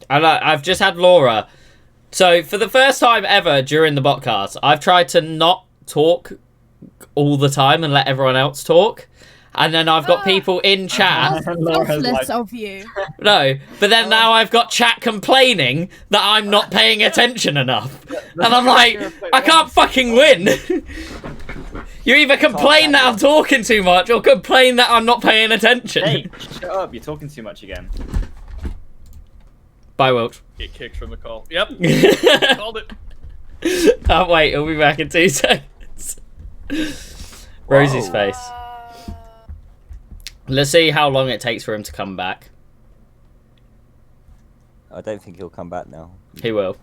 long. I've just had Laura. So, for the first time ever during the Botcast, I've tried to not talk all the time and let everyone else talk. And then I've got Ah. people in chat. Laura's Selfless like, of you. No, but then now I've got chat complaining that I'm not paying attention enough. And I'm like, I can't fucking win. You either complain that I'm talking too much or complain that I'm not paying attention. hey, shut up! You're talking too much again. Bye, Welch. Get kicked from the call. Yep. Called it. Oh, wait, he'll be back in 2 seconds. Rosy's Whoa. face. Let's see how long it takes for him to come back. I don't think he'll come back now. He will.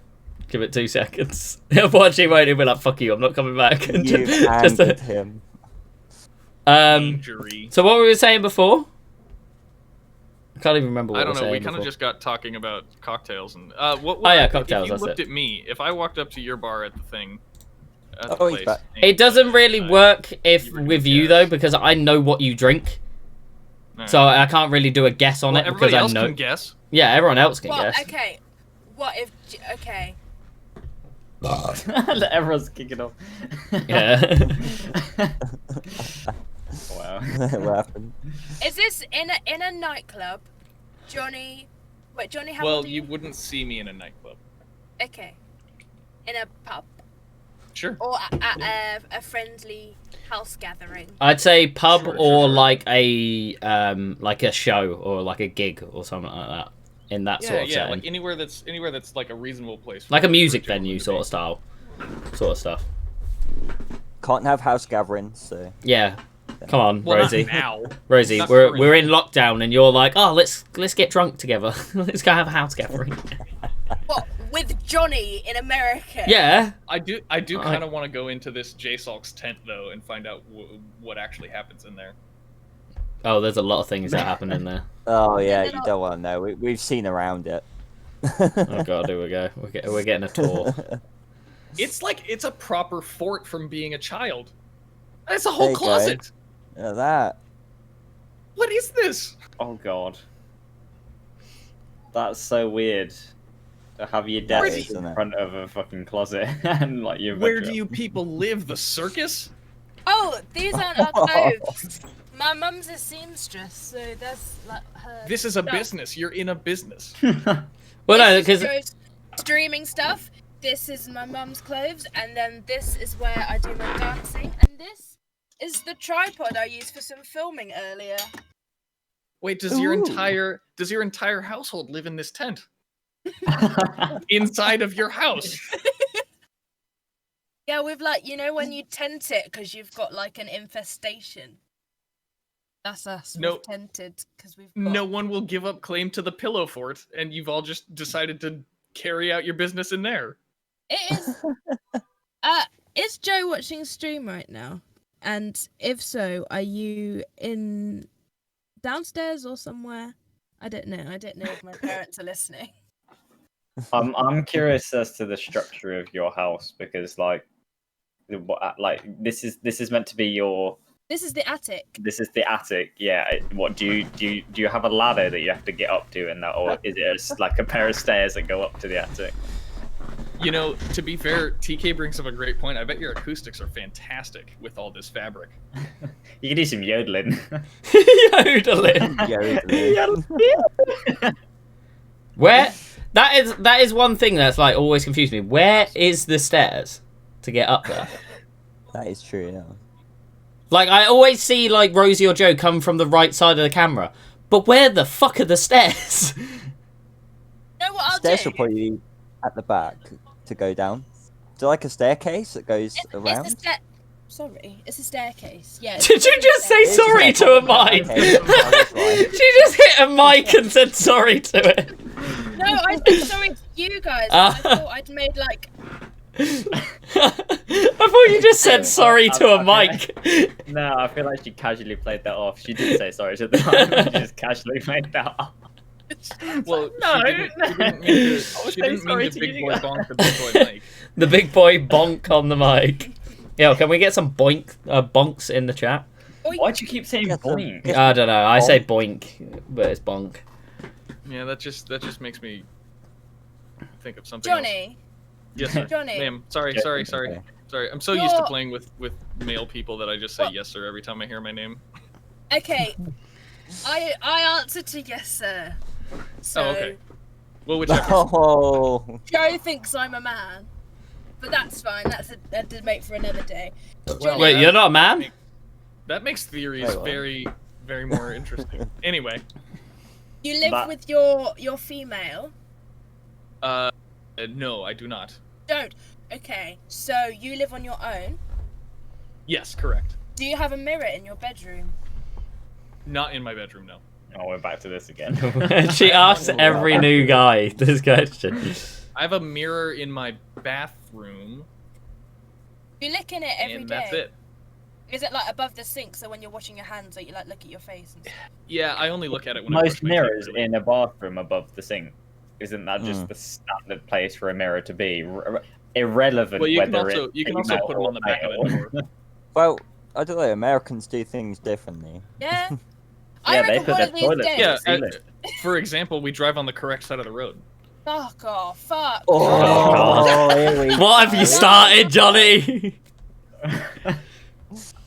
Give it 2 seconds. Watch, he won't. He'll be like, fuck you, I'm not coming back. You've Just angered him. Injury. So what were we saying before? I can't even remember what I don't we were know. saying We kind of before. just got talking about cocktails and what? Oh, yeah, cocktails, If you that's looked it. at me, if I walked up to your bar at the thing, at the Oh, he's place, back. and, It doesn't really work if you were with gonna you guess. though, because I know what you drink, Alright. so I can't really do a guess on Well, it everybody because I else know. can guess. Yeah, everyone else can Well, guess. okay. What if... Okay. Everyone's kicking off. Yeah. Wow. What happened? Is this in a nightclub? Johnny... Wait, Johnny, how Well, old are you wouldn't see me in a nightclub. Okay. In a pub? Sure. Or at a friendly house gathering? I'd say pub Sure, or sure. like a show or like a gig or something like that. In that Yeah, sort of yeah, setting. like anywhere that's like a reasonable place. Like a for music children venue to sort be. of style. Sort of stuff. Can't have house gatherings, so Yeah. Come on, Well, not Rosie. now. Rosie, Not we're currently. in lockdown and you're like, oh, let's get drunk together. Let's go have a house gathering. What, with Johnny in America? Yeah. I do Alright. kind of want to go into this J-Salk's tent though and find out what actually happens in there. Oh, there's a lot of things that happen in there. oh yeah, they're you not- don't want to know. We've seen around it. Oh god, here we go. We're getting a tour. It's like it's a proper fort from being a child. It's a There whole you go. closet. Yeah, that. What is this? Oh god. That's so weird. To have your Where desk do you- in front of a fucking closet and like your Where bedroom. do you people live? The circus? Oh, these aren't our clothes. My mum's a seamstress, so that's like her. This is a stuff. business. You're in a business. Well, no, This is because Joe's streaming stuff. This is my mum's clothes, and then this is where I do my dancing, and this is the tripod I used for some filming earlier. Wait, does your Ooh. entire household live in this tent? Inside of your house? Yeah, with like, you know, when you tent it because you've got like an infestation. That's us. No. We've tented because we've got... No one will give up claim to the pillow fort, and you've all just decided to carry out your business in there. It is. Is Joe watching stream right now? And if so, are you in downstairs or somewhere? I don't know. I don't know if my parents are listening. I'm curious as to the structure of your house because this is meant to be your. This is the attic. This is the attic. Yeah. What do you have a ladder that you have to get up to in that, or is it just like a pair of stairs that go up to the attic? You know, to be fair, TK brings up a great point. I bet your acoustics are fantastic with all this fabric. You can do some yodeling. Yodeling. Where? That is one thing that's like always confused me. Where is the stairs to get up there? That is true, yeah. Like, I always see, like, Rosy or Joe come from the right side of the camera. But where the fuck are the stairs? You know what I'll Stairs do? will probably be at the back to go down. Is there like a staircase that goes around? It's a staircase. Yeah. Did you just say It's sorry a to a staircase. mic? Okay, that's right. She just hit a mic and said sorry to it. No, I said sorry to you guys. I thought I'd made like... I thought you just said sorry to a mic. No, I feel like she casually played that off. She did say sorry to the time. She just casually made that off. Well, No, she didn't mean the big boy bonk the big boy mic. The big boy bonk on the mic. Yo, can we get some bonks in the chat? Why'd you keep saying boink? I don't know. I say boink, but it's bonk. Yeah, that just makes me think of something else. Johnny. Yes, sir. Johnny. Ma'am, sorry. Okay. Sorry, I'm so used to playing with male people that I just say yes, sir, every time I hear my name. Okay. I answer to yes, sir. So Oh, okay. Well, whichever. Oh, Joe thinks I'm a man, but that's fine. That's a debate for another day. Well, Wait, you're not a man? That makes theories Wait, what? very, very more interesting. Anyway, You live But- with your female. no, I do not. Don't. Okay. So you live on your own. Yes, correct. Do you have a mirror in your bedroom? Not in my bedroom, no. Oh, we're back to this again. She asks every new guy this question. I have a mirror in my bathroom, You look in it every day. and that's it. Is it like above the sink, so when you're washing your hands, like you like look at your face and stuff? Yeah, I only look at it when I Most brush my teeth, mirrors really. in a bathroom above the sink. Isn't that just the standard place for a mirror to be? Irrelevant Well, you can whether also it's you can also female put them or on the back of male. the door. well, I don't know. Americans do things differently. Yeah. Yeah, they reckon put one their of these toilets days- Yeah, in the ceiling. for example, we drive on the correct side of the road. Fuck off. Fuck. Oh, here we What have you started, Johnny?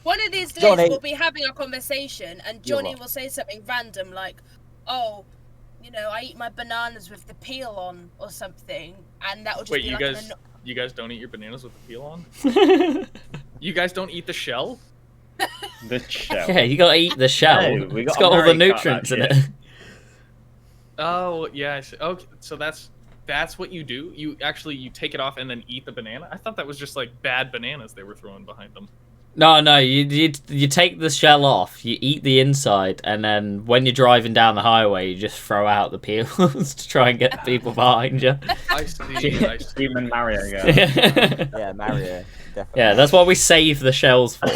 One of these days Johnny. we'll be having a conversation and You're Johnny what? will say something random like, oh, you know, I eat my bananas with the peel on or something, and that will just Wait, be you like you guys don't eat your bananas with the peel on? You guys don't eat the shell? The shell. Yeah, you gotta eat the shell. No, we It's got got all the Mary cut that nutrients in shit. it. Oh, yeah. I see. Okay, so that's what you do? You take it off and then eat the banana? I thought that was just like bad bananas they were throwing behind them. No, you take the shell off, you eat the inside, and then when you're driving down the highway, you just throw out the peels to try and get people behind you. I see. I see. Human Mario girl. Yeah, Mario. Definitely. Yeah, that's what we save the shells for.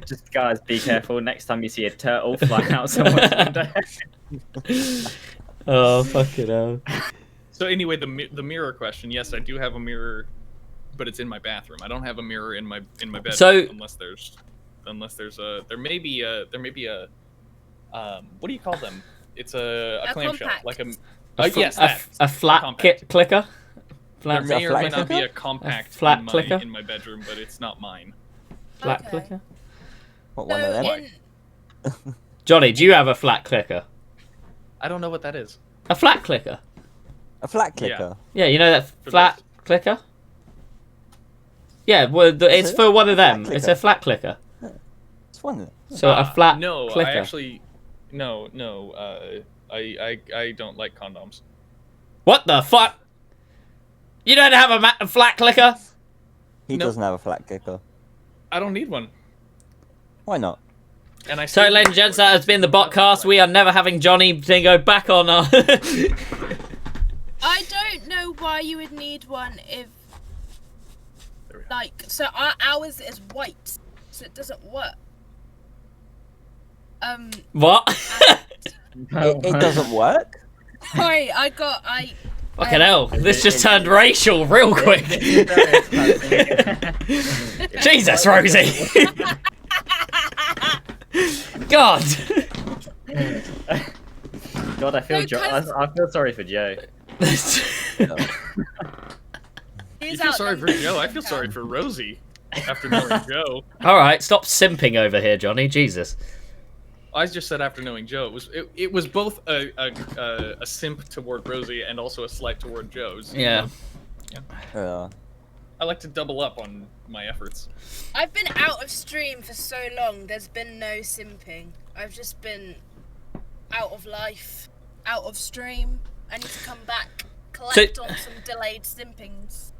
Just guys, be careful. Next time you see a turtle flying out someone's window. Oh, fucking hell. So anyway, the mirror question. Yes, I do have a mirror, but it's in my bathroom. I don't have a mirror in my bedroom So- unless there's a there may be a what do you call them? It's a clamshell, compact. like A that. a flat Compact. clicker? There Flat, may or flat may not be clicker? a compact flat in, clicker? in my bedroom, but it's not mine. flat Okay. clicker? What one of them? in, Johnny, do you have a flat clicker? I don't know what that is. A flat clicker? A flat clicker. Yeah, you know that For flat this. clicker? Yeah, well, it's it? for one of them. Flat It's clicker. a flat clicker. It's one of them. So a flat No, clicker. I actually no. I don't like condoms. What the fuck? You don't have a flat clicker? He Nope. doesn't have a flat kicker. I don't need one. Why not? And I So, ladies and gents, that has been the Botcast. We are never having Jonny Dingo back on our... I don't know why you would need one if, There we go. like, so ours is white, so it doesn't work. What? It doesn't work. Sorry, I Fucking hell, this just turned racial real quick. Jesus, Rosy. God. God, I feel I feel sorry for Joe. You feel sorry for Joe. I feel sorry for Rosy after knowing Joe. All right, stop simping over here, Jonny. Jesus. I just said after knowing Joe. It was both a simp toward Rosy and also a slight toward Joe's. Yeah. I like to double up on my efforts. I've been out of stream for so long. There's been no simping. I've just been out of life, out of stream. I need to come back, collect on some delayed simpings.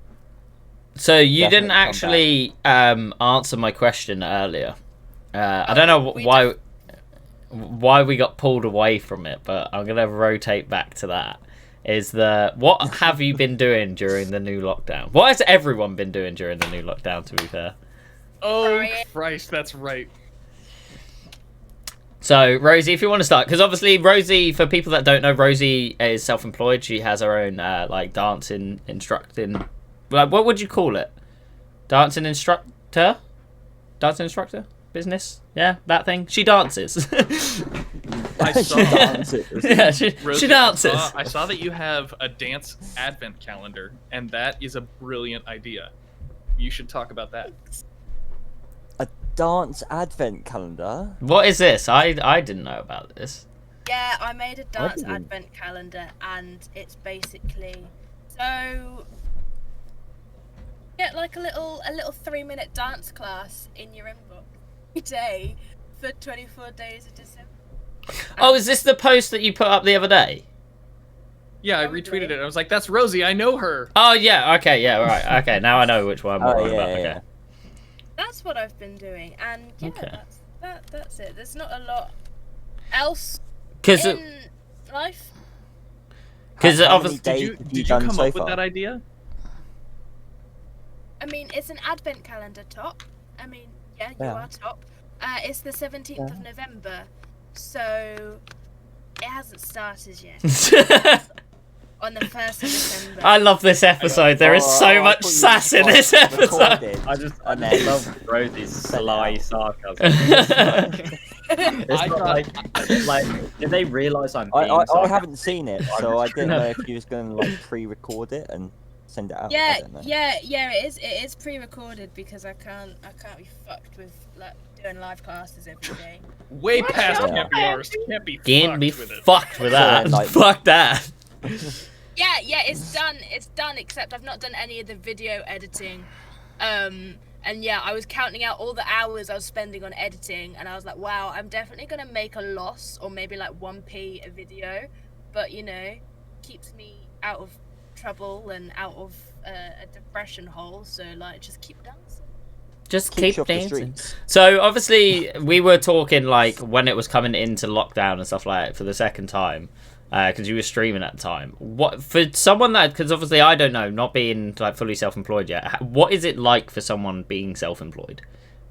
So you Definitely didn't come actually answer my question earlier. I don't know why we got pulled away from it, but I'm gonna rotate back to that. What have you been doing during the new lockdown? What has everyone been doing during the new lockdown, to be fair? Oh, Christ, that's right. So, Rosy, if you want to start, because obviously Rosy, for people that don't know, Rosy is self-employed. She has her own dancing instructing. What would you call it? Dancing instructor? Dancing instructor? Business? Yeah, that thing. She dances. I saw. Yeah, she dances. I saw that you have a dance advent calendar, and that is a brilliant idea. You should talk about that. A dance advent calendar? What is this? I didn't know about this. Yeah, I made a dance didn't. advent calendar, and it's basically so get like a little 3-minute dance class in your inbox every day for 24 days of December. Oh, is this the post that you put up the other day? Yeah, I retweeted it. I was like, "That's Rosy. I know her." Oh yeah, okay, yeah, right, okay. Now I know which one we're on about. Okay. That's what I've been doing, and yeah, Okay. that's it. There's not a lot else Because in life. How many obviously, days have Did you done come so up with far? that idea? I mean, it's an advent calendar, Top. I mean, yeah, you Yeah. are Top. It's the 17th of November, so it hasn't started yet. On the 1st of December. I love this episode. There is so I much thought you sass in this just episode. recorded. I just And then- love Rosy's sly sarcasm. I It's not thought- like, did they realise I'm being I sarcastic? haven't seen it, so I didn't No. know if you was going to like pre-record it and send it out. I Yeah, don't know. yeah, it is pre-recorded because I can't be fucked with like doing live classes every day. Way past Yeah. can't be ours. Can't be Can't be fucked with it. fucked with that. like- Fuck that. Yeah, it's done, except I've not done any of the video editing. And yeah, I was counting out all the hours I was spending on editing, and I was like, wow, I'm definitely gonna make a loss, or maybe like 1p a video, but you know, keeps me out of trouble and out of a depression hole, so like, just keep dancing. Just Keeps keep you off the dancing. streets. So obviously we were talking like when it was coming into lockdown and stuff like that for the second time, because you were streaming at the time. What for someone that, because obviously I don't know, not being like fully self-employed yet. What is it like for someone being self-employed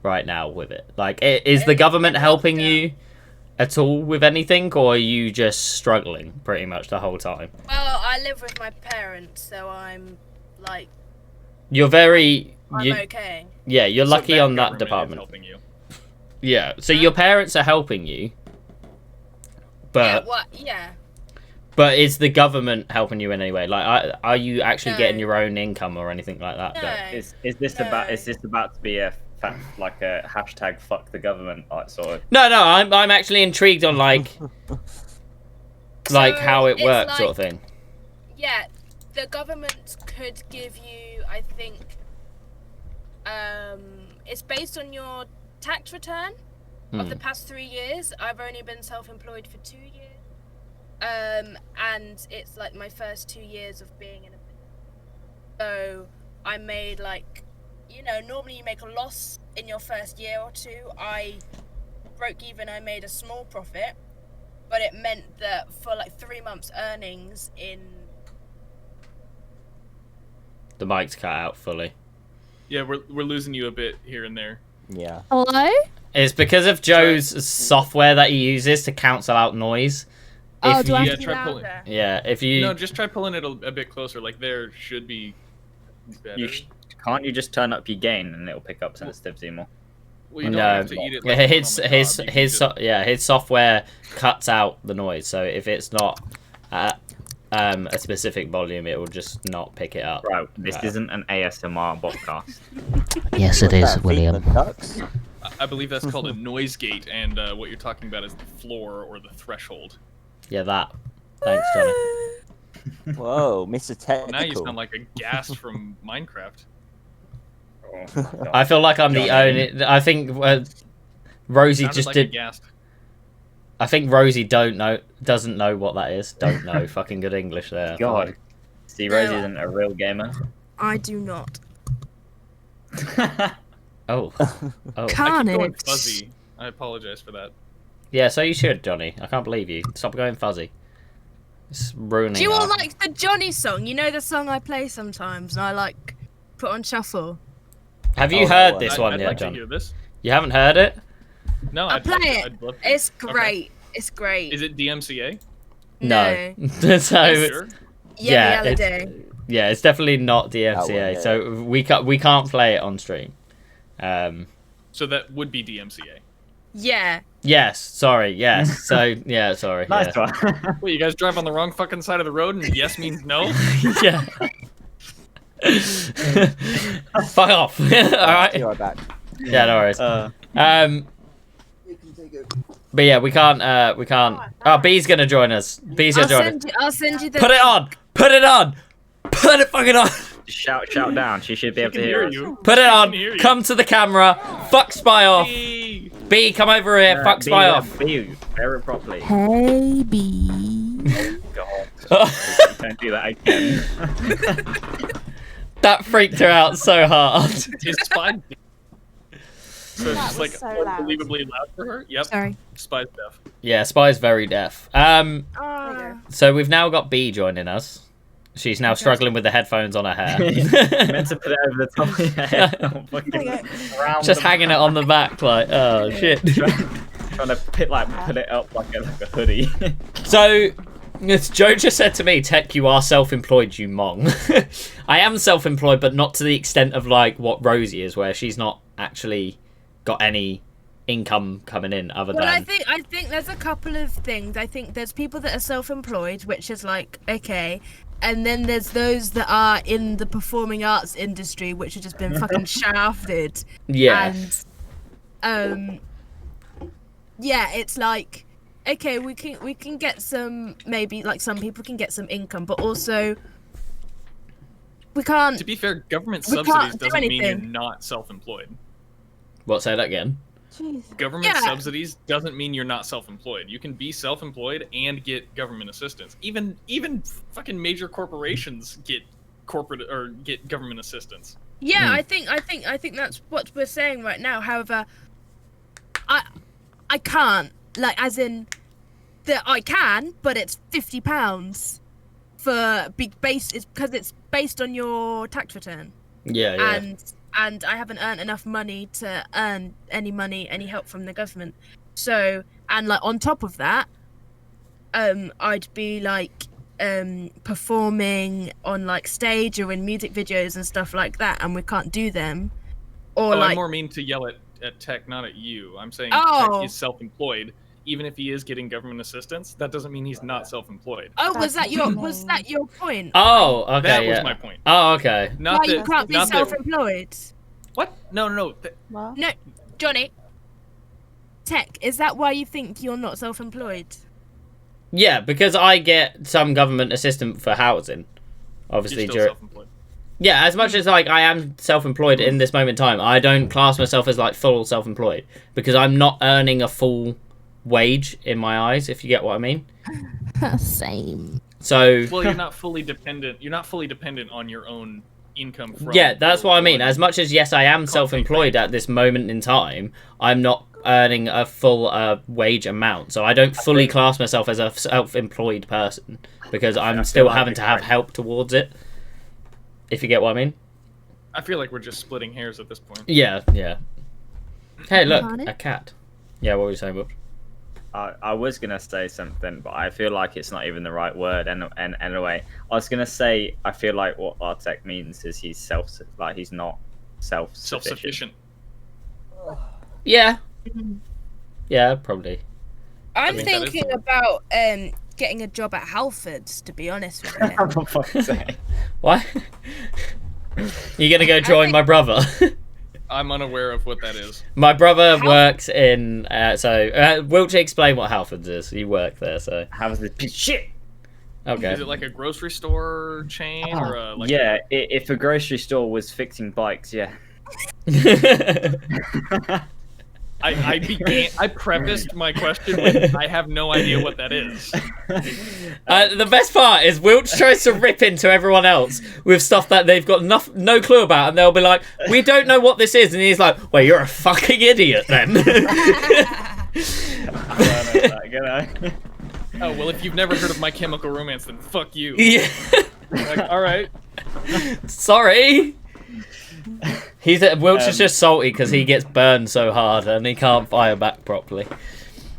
right now with it? Like, is the government helping you at all with anything, or are you just struggling pretty much the whole time? Well, I live with my parents, so I'm like, You're very, I'm okay. yeah, you're So lucky on that government is department. helping you. Yeah, so your parents are helping you, but but is the government helping you in any way? Like, are you actually No. getting your own income or anything like that? No. But- Is this No. about to be a like a hashtag fuck the government like sort of? No, I'm actually intrigued on like So how it it's works, sort of like- thing. Yeah, the government could give you, I think, it's based on your tax return of the past 3 years. I've only been self-employed for 2 years. And it's like my first 2 years of being in a business. So I made like, normally you make a loss in your first year or two. I broke even. I made a small profit, but it meant that for like 3 months' earnings in. The mic's cut out fully. Yeah, we're losing you a bit here and there. Yeah. Hello? It's because of Joe's software that he uses to cancel out noise. Oh, do I Yeah, have to be try pulling. louder? Yeah, if you... No, just try pulling it a bit closer. Like there should be better. Can't you just turn up your gain and it'll pick up sensitivity more? Well, you don't No, have to eat it like his one on the cob. You can just- his software cuts out the noise. So if it's not at a specific volume, it will just not pick it up. Right, this isn't an ASMR podcast. Yes, it is, William. I believe that's called a noise gate, and what you're talking about is the floor or the threshold. Yeah, that. Thanks, Johnny. Whoa, Mr. Well, Technical. now you sound like a ghast from Minecraft. Oh, I feel like I'm the Johnny. only. I think Rosy Sounded just like did. a ghast. I think Rosy doesn't know what that is. Don't know fucking good English there. God. See, Rosy isn't a real gamer. I do not. Oh. Oh. I keep going Carnage. fuzzy. I apologize for that. Yeah, so you should, Johnny. I can't believe you. Stop going fuzzy. It's ruining. Do you all our- like the Johnny song? You know the song I play sometimes, and I like put on shuffle. Have you Oh, heard that this I'd one like yet, to John? hear this. You haven't heard it? No, I'll I'd love play to- it. I'd love to. It's Okay. great. It's great. Is it DMCA? No. so It's- Sure. Yeah, it's- Day. yeah, it's definitely not DMCA. Oh, well, So we can't play it on stream. So that would be DMCA. Yeah. Yes, sorry, yes. So yeah, sorry. Nice yeah. one. Wait, you guys drive on the wrong fucking side of the road, and yes means no? Yeah. Fuck off. All Be right. right back. Yeah, no worries. But yeah, we can't. Oh, B's gonna join us. B's gonna join us. I'll send you the. Put it on. Put it on. Put it fucking on. Shout down. She should be I able to can hear hear us. you. Put it on. hear you. Come to the camera. Fuck Spy off. Hey. B, come over here. Fuck Spy off. Be wear it properly. Hey, B. God. Don't do that again. That freaked her out so hard. Is Spy deaf? So it's That just like was so loud. unbelievably loud for her? Yep. Sorry. Spy's deaf. Yeah, Spy's very deaf. So we've now got B joining us. She's now struggling with the headphones on her hair. Meant to put it over the top of your head. Oh, fucking round Just the hanging it on the back like, oh shit. Trying to put it up like a hoodie. So, as Joe just said to me, Tech, you are self-employed, you mong. I am self-employed, but not to the extent of like what Rosy is, where she's not actually got any income coming in other Well, than... I think there's a couple of things. I think there's people that are self-employed, which is like okay, and then there's those that are in the performing arts industry, which have just been fucking shafted. Yeah. And yeah, it's like okay, we can get some, maybe like some people can get some income, but also we can't. To be fair, government We can't subsidies do doesn't mean you're anything. not self-employed. What, say that again? Jesus. Government Yeah. subsidies doesn't mean you're not self-employed. You can be self-employed and get government assistance. Even fucking major corporations get get government assistance. Yeah, Hmm. I think that's what we're saying right now. However, I can't, like, as in that I can, but it's £50 for it's because it's based on your tax return. Yeah, yeah. And I haven't earned enough money to earn any help from the government. So, and like on top of that, I'd be like performing on like stage or in music videos and stuff like that, and we can't do them. Or I like more mean to yell at Tech, not at you. I'm saying Oh. Tech is self-employed. Even if he is getting government assistance, that doesn't mean he's not self-employed. oh, was That's that your point? Oh, okay, that yeah. was my point. Oh, okay. Not Why you that, can't be not that- self-employed? What? No. What? No, Johnny. Tech, is that why you think you're not self-employed? Yeah, because I get some government assistance for housing. Obviously, You're still self-employed. yeah, as much as like I am self-employed in this moment in time, I don't class myself as like full self-employed because I'm not earning a full wage in my eyes, if you get what I mean. Same. So Well, you're not fully dependent. You're not fully dependent on your own income from. Yeah, that's what I mean. one As much as, yes, I am self-employed at this moment in time, I'm not earning a full wage amount. So I don't fully class myself as a self-employed person because I'm still having to have help towards it, if you get what I mean. I feel like we're just splitting hairs at this point. Yeah. Hey, look, a cat. Yeah, what were you saying, Bob? I was gonna say something, but I feel like it's not even the right word. And anyway, I was gonna say I feel like what Artek means is he's not self-sufficient. Self-sufficient. Yeah. Yeah, probably. I'm think that is thinking the about getting a job at Halfords, to be honest with you. For fuck's sake. Why? You gonna go join my brother? I'm unaware of what that is. My brother works in. Wiltshire, explain what Halfords is. You work there, so. How's this piece of shit? Okay. Is it like a grocery store chain or a like? Yeah, if a grocery store was fixing bikes, yeah. I prefaced my question with I have no idea what that is. The best part is Wiltsh tries to rip into everyone else with stuff that they've got no clue about, and they'll be like, "We don't know what this is," and he's like, "Well, you're a fucking idiot then." Oh well, if you've never heard of My Chemical Romance, then fuck you. Yeah. Like, all right. Sorry. Wiltsh is just salty because he gets burned so hard and he can't fire back properly.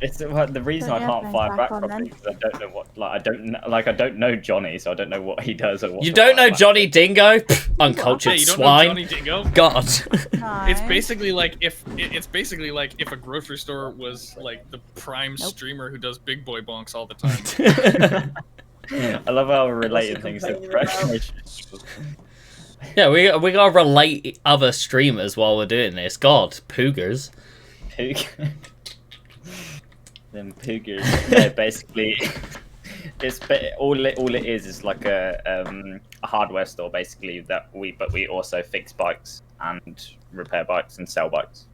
It's the reason I can't fire back properly because I don't know what I don't know Johnny, so I don't know what he does or what. You don't know Jonny Dingo? Uncultured Yeah, you don't swine. know Jonny Dingo? God. It's basically like if a grocery store was like the prime streamer who does big boy bonks all the time. I love how we're relating things to pressure. Yeah, we gotta relate other streamers while we're doing this. God, poogers. Them poogers. Yeah, basically, it's all it is like a hardware store basically but we also fix bikes and repair bikes and sell bikes.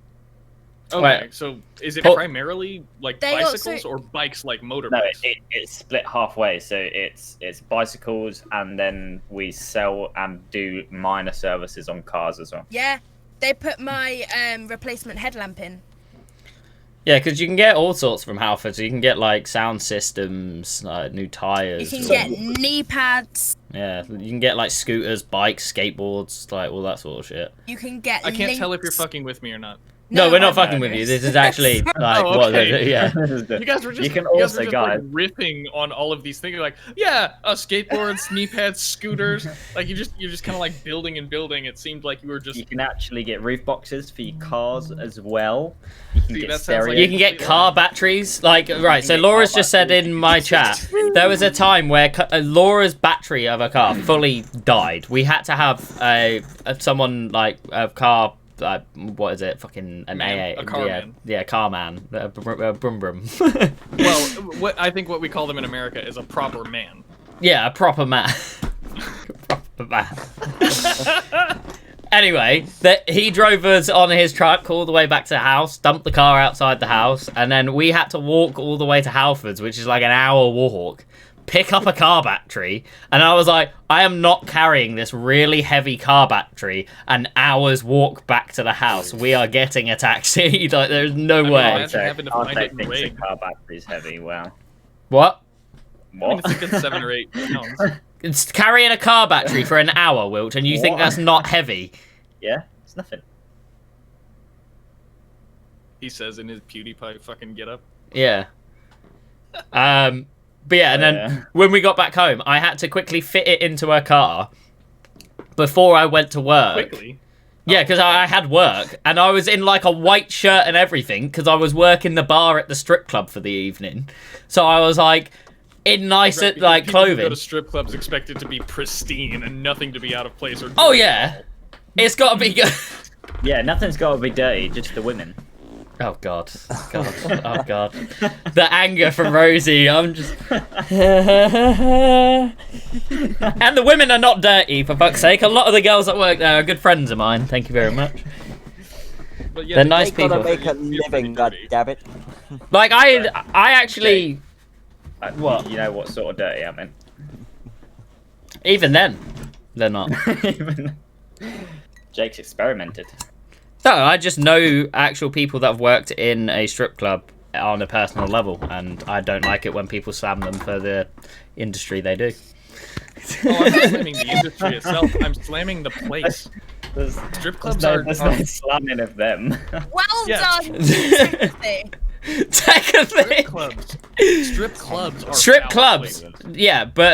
Okay, Right. so is it Oh. primarily like They bicycles also- or bikes like motorbikes? No, it's split halfway. So it's bicycles, and then we sell and do minor services on cars as well. Yeah, they put my replacement headlamp in. Yeah, because you can get all sorts from Halford. So you can get like sound systems, new You tires. can get knee pads. Yeah, you can get like scooters, bikes, skateboards, like all that sort of shit. You can get. I can't tell if you're links. fucking with me or not. No, we're not no, fucking with you. This is actually like Oh, what. okay. Yeah. You guys were just You can you guys also were just, guide. like, ripping on all of these things. You're like, yeah, skateboards, knee pads, scooters. Like you're just kind of like building and building. It seemed like you were just. You can actually get roof boxes for your cars as well. You can See, get that sounds stereo. like- You can get car batteries. Like right. So get Laura's car just said in my chat there was a time where Laura's battery of a car fully died. We had to have someone like a car. What is it? Fucking an Man, AA. a car yeah, man. yeah, car man. Brum brum. Well, what we call them in America is a proper man. Yeah, a proper man. Proper man. Anyway, he drove us on his truck all the way back to the house, dumped the car outside the house, and then we had to walk all the way to Halfords, which is like an hour walk, pick up a car battery, and I was like, I am not carrying this really heavy car battery an hour's walk back to the house. We are getting a taxi. Like, there's no mean, way. imagine having to find it in thinks rain. the car battery's heavy. Wow. What? I mean, What? it's a good 7 or 8 pounds. It's carrying a car battery for an hour, Wilt, and you think What? that's not heavy? Yeah, it's nothing. He says in his PewDiePie fucking get up. Yeah. But yeah, and then Yeah. when we got back home, I had to quickly fit it into her car before I went to work. Quickly. Yeah, because I had work, and I was in like a white shirt and everything, because I was working the bar at the strip club for the evening. So I was like in nice Right, because like people who go clothing. to strip clubs expect it to be pristine and nothing to be out of place or. Oh yeah, it's got to be good. Yeah, nothing's got to be dirty, just the women. Oh god, oh god. The anger from Rosy, I'm just... And the women are not dirty, for fuck's sake. A lot of the girls that work there are good friends of mine, thank you very much. But yeah, They're they nice They gotta people. make a living, goddammit. Like, I actually... What? You know what sort of dirty I mean? Even then, they're not. Even- Jake's experimented. No, I just know actual people that have worked in a strip club on a personal level, and I don't like it when people slam them for the industry they do. Oh, I'm not slamming the industry itself. I'm slamming the place. Strip clubs There's no slamming of them. Well Yeah. done. Timothy. Technically, Strip clubs are strip foul clubs. places. Yeah, but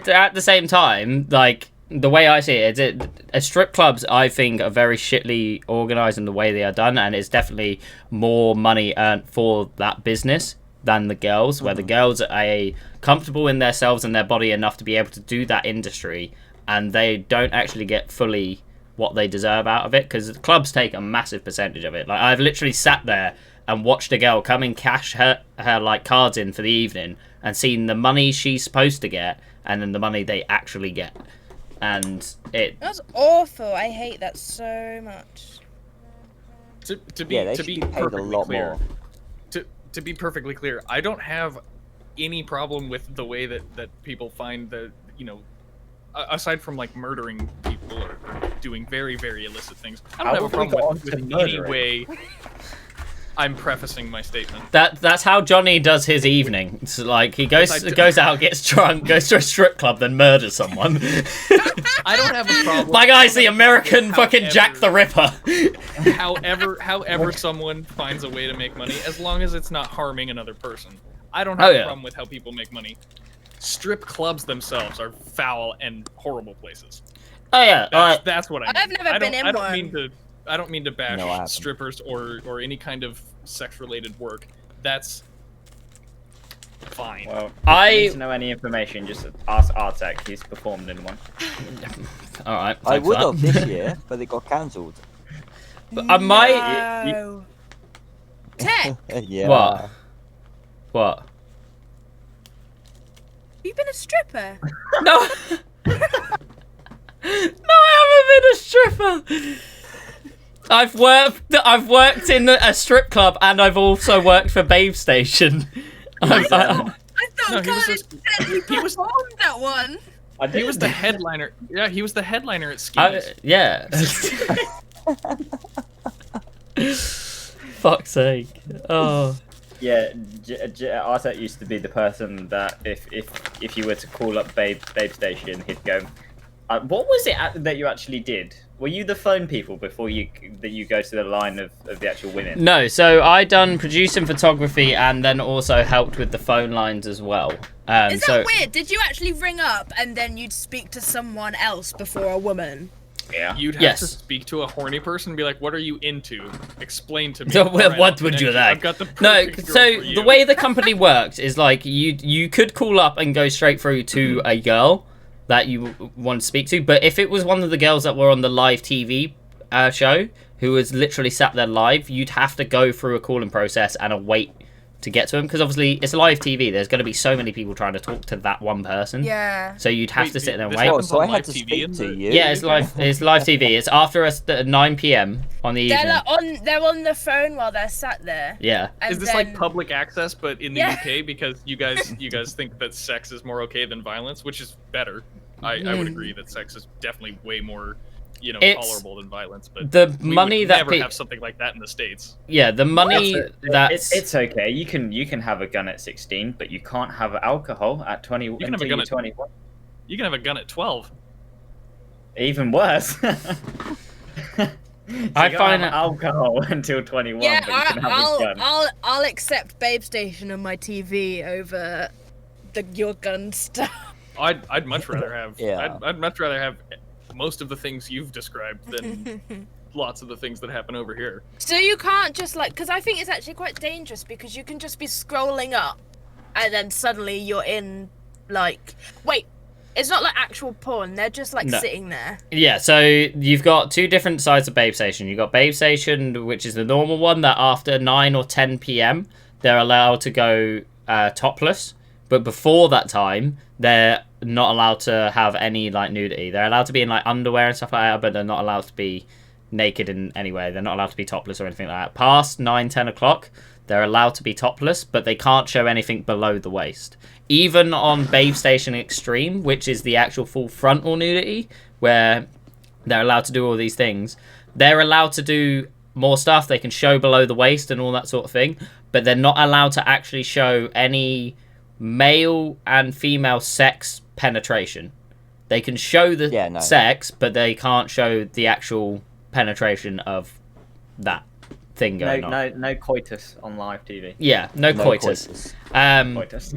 at the same time, like the way I see it, strip clubs I think are very shitly organised in the way they are done, and it's definitely more money earned for that business than the girls, where the girls are comfortable in themselves and their body enough to be able to do that industry, and they don't actually get fully what they deserve out of it, because clubs take a massive percentage of it. Like, I've literally sat there and watched a girl come and cash her like cards in for the evening and seen the money she's supposed to get and then the money they actually get. And That's awful. I hate that so much. To be Yeah, they to should be be paid a perfectly lot clear, more. to be perfectly clear, I don't have any problem with the way that people find the, you know, aside from like murdering people or doing very, very illicit things. I don't have a problem with any way I'm prefacing my statement. that's how Johnny does his evening. It's like he goes Yes, I do. goes out, gets drunk, goes to a strip club, then murders someone. I don't have a problem. My guy's the American fucking Jack the Ripper. However someone finds a way to make money, as long as it's not harming another person. I don't have Oh, a yeah. problem with how people make money. Strip clubs themselves are foul and horrible places. Oh yeah, That's what I mean. I've never been in I don't one. mean to. I don't mean to bash No, I haven't. strippers or any kind of sex-related work. That's fine. Well, if I- you need to know any information, just ask Artek. He's performed in one. all right. I thanks would for have this year, but it got cancelled. that. I might. No. Tech, Yeah. What? What? you've been a stripper. No. No, I haven't been a stripper. I've worked in a strip club, and I've also worked for Babe Station. I thought No, he was Carnage said he performed that one. He was the headliner. Yeah, he was the headliner at Ski's. Yeah. Fuck's sake. Oh. Yeah, Artek used to be the person that if you were to call up Babe Station, he'd go. What was it that you actually did? Were you the phone people before you go to the line of the actual women? No, so I done producing photography and then also helped with the phone lines as well. Is that weird? Did you actually ring up and then you'd speak to someone else before a woman? Yeah. You'd have Yes. to speak to a horny person and be like, "What are you into? Explain to me." So, Alright, what I'll would you connect like? I've got the No, perfect girl so for the you. way the company works is like you could call up and go straight through to a girl that you want to speak to, but if it was one of the girls that were on the live TV show who was literally sat there live, you'd have to go through a calling process and a wait to get to him, because obviously it's live TV. There's going to be so many people trying to talk to that one person. Yeah. So you'd have Wait, to sit there and this wait. Oh, happens so on I had live to TV speak in to the- you. Yeah, it's live. It's live TV. It's after us at 9 p.m. on the evening. They're on the phone while they're sat there. Yeah. And Is this like then- public access, but in the Yeah. UK, because you guys think that sex is more okay than violence, which is better. I would agree that sex is definitely way more, It's- tolerable than violence. But The we money would that never pe- have something like that in the States. Yeah, the money that's It's okay. You can have a gun at 16, but you can't have alcohol at 20 can have a until gun you're at- 21. You can have a gun at 12. Even worse. I You can't find have that- alcohol until 21, Yeah, but you can have a gun. I'll accept Babe Station on my TV over your gun stuff. I'd much rather have. Yeah. I'd much rather have most of the things you've described than lots of the things that happen over here. So you can't just because I think it's actually quite dangerous, because you can just be scrolling up and then suddenly you're in wait, it's not like actual porn, they're just No. sitting there. Yeah, so you've got two different sides of Babe Station. You've got Babe Station, which is the normal one, that after 9 or 10 p.m. they're allowed to go topless. But before that time, they're not allowed to have any nudity. They're allowed to be in underwear and stuff like that, but they're not allowed to be naked in any way. They're not allowed to be topless or anything like that. Past 9, 10 o'clock, they're allowed to be topless, but they can't show anything below the waist. Even on Babe Station Extreme, which is the actual full frontal nudity, where They're allowed to do all these things. They're allowed to do more stuff. They can show below the waist and all that sort of thing, but they're not allowed to actually show any male and female sex penetration. They can show the sex, but they can't show the actual penetration of that thing going on. No coitus on live TV. Yeah, no coitus. Coitus.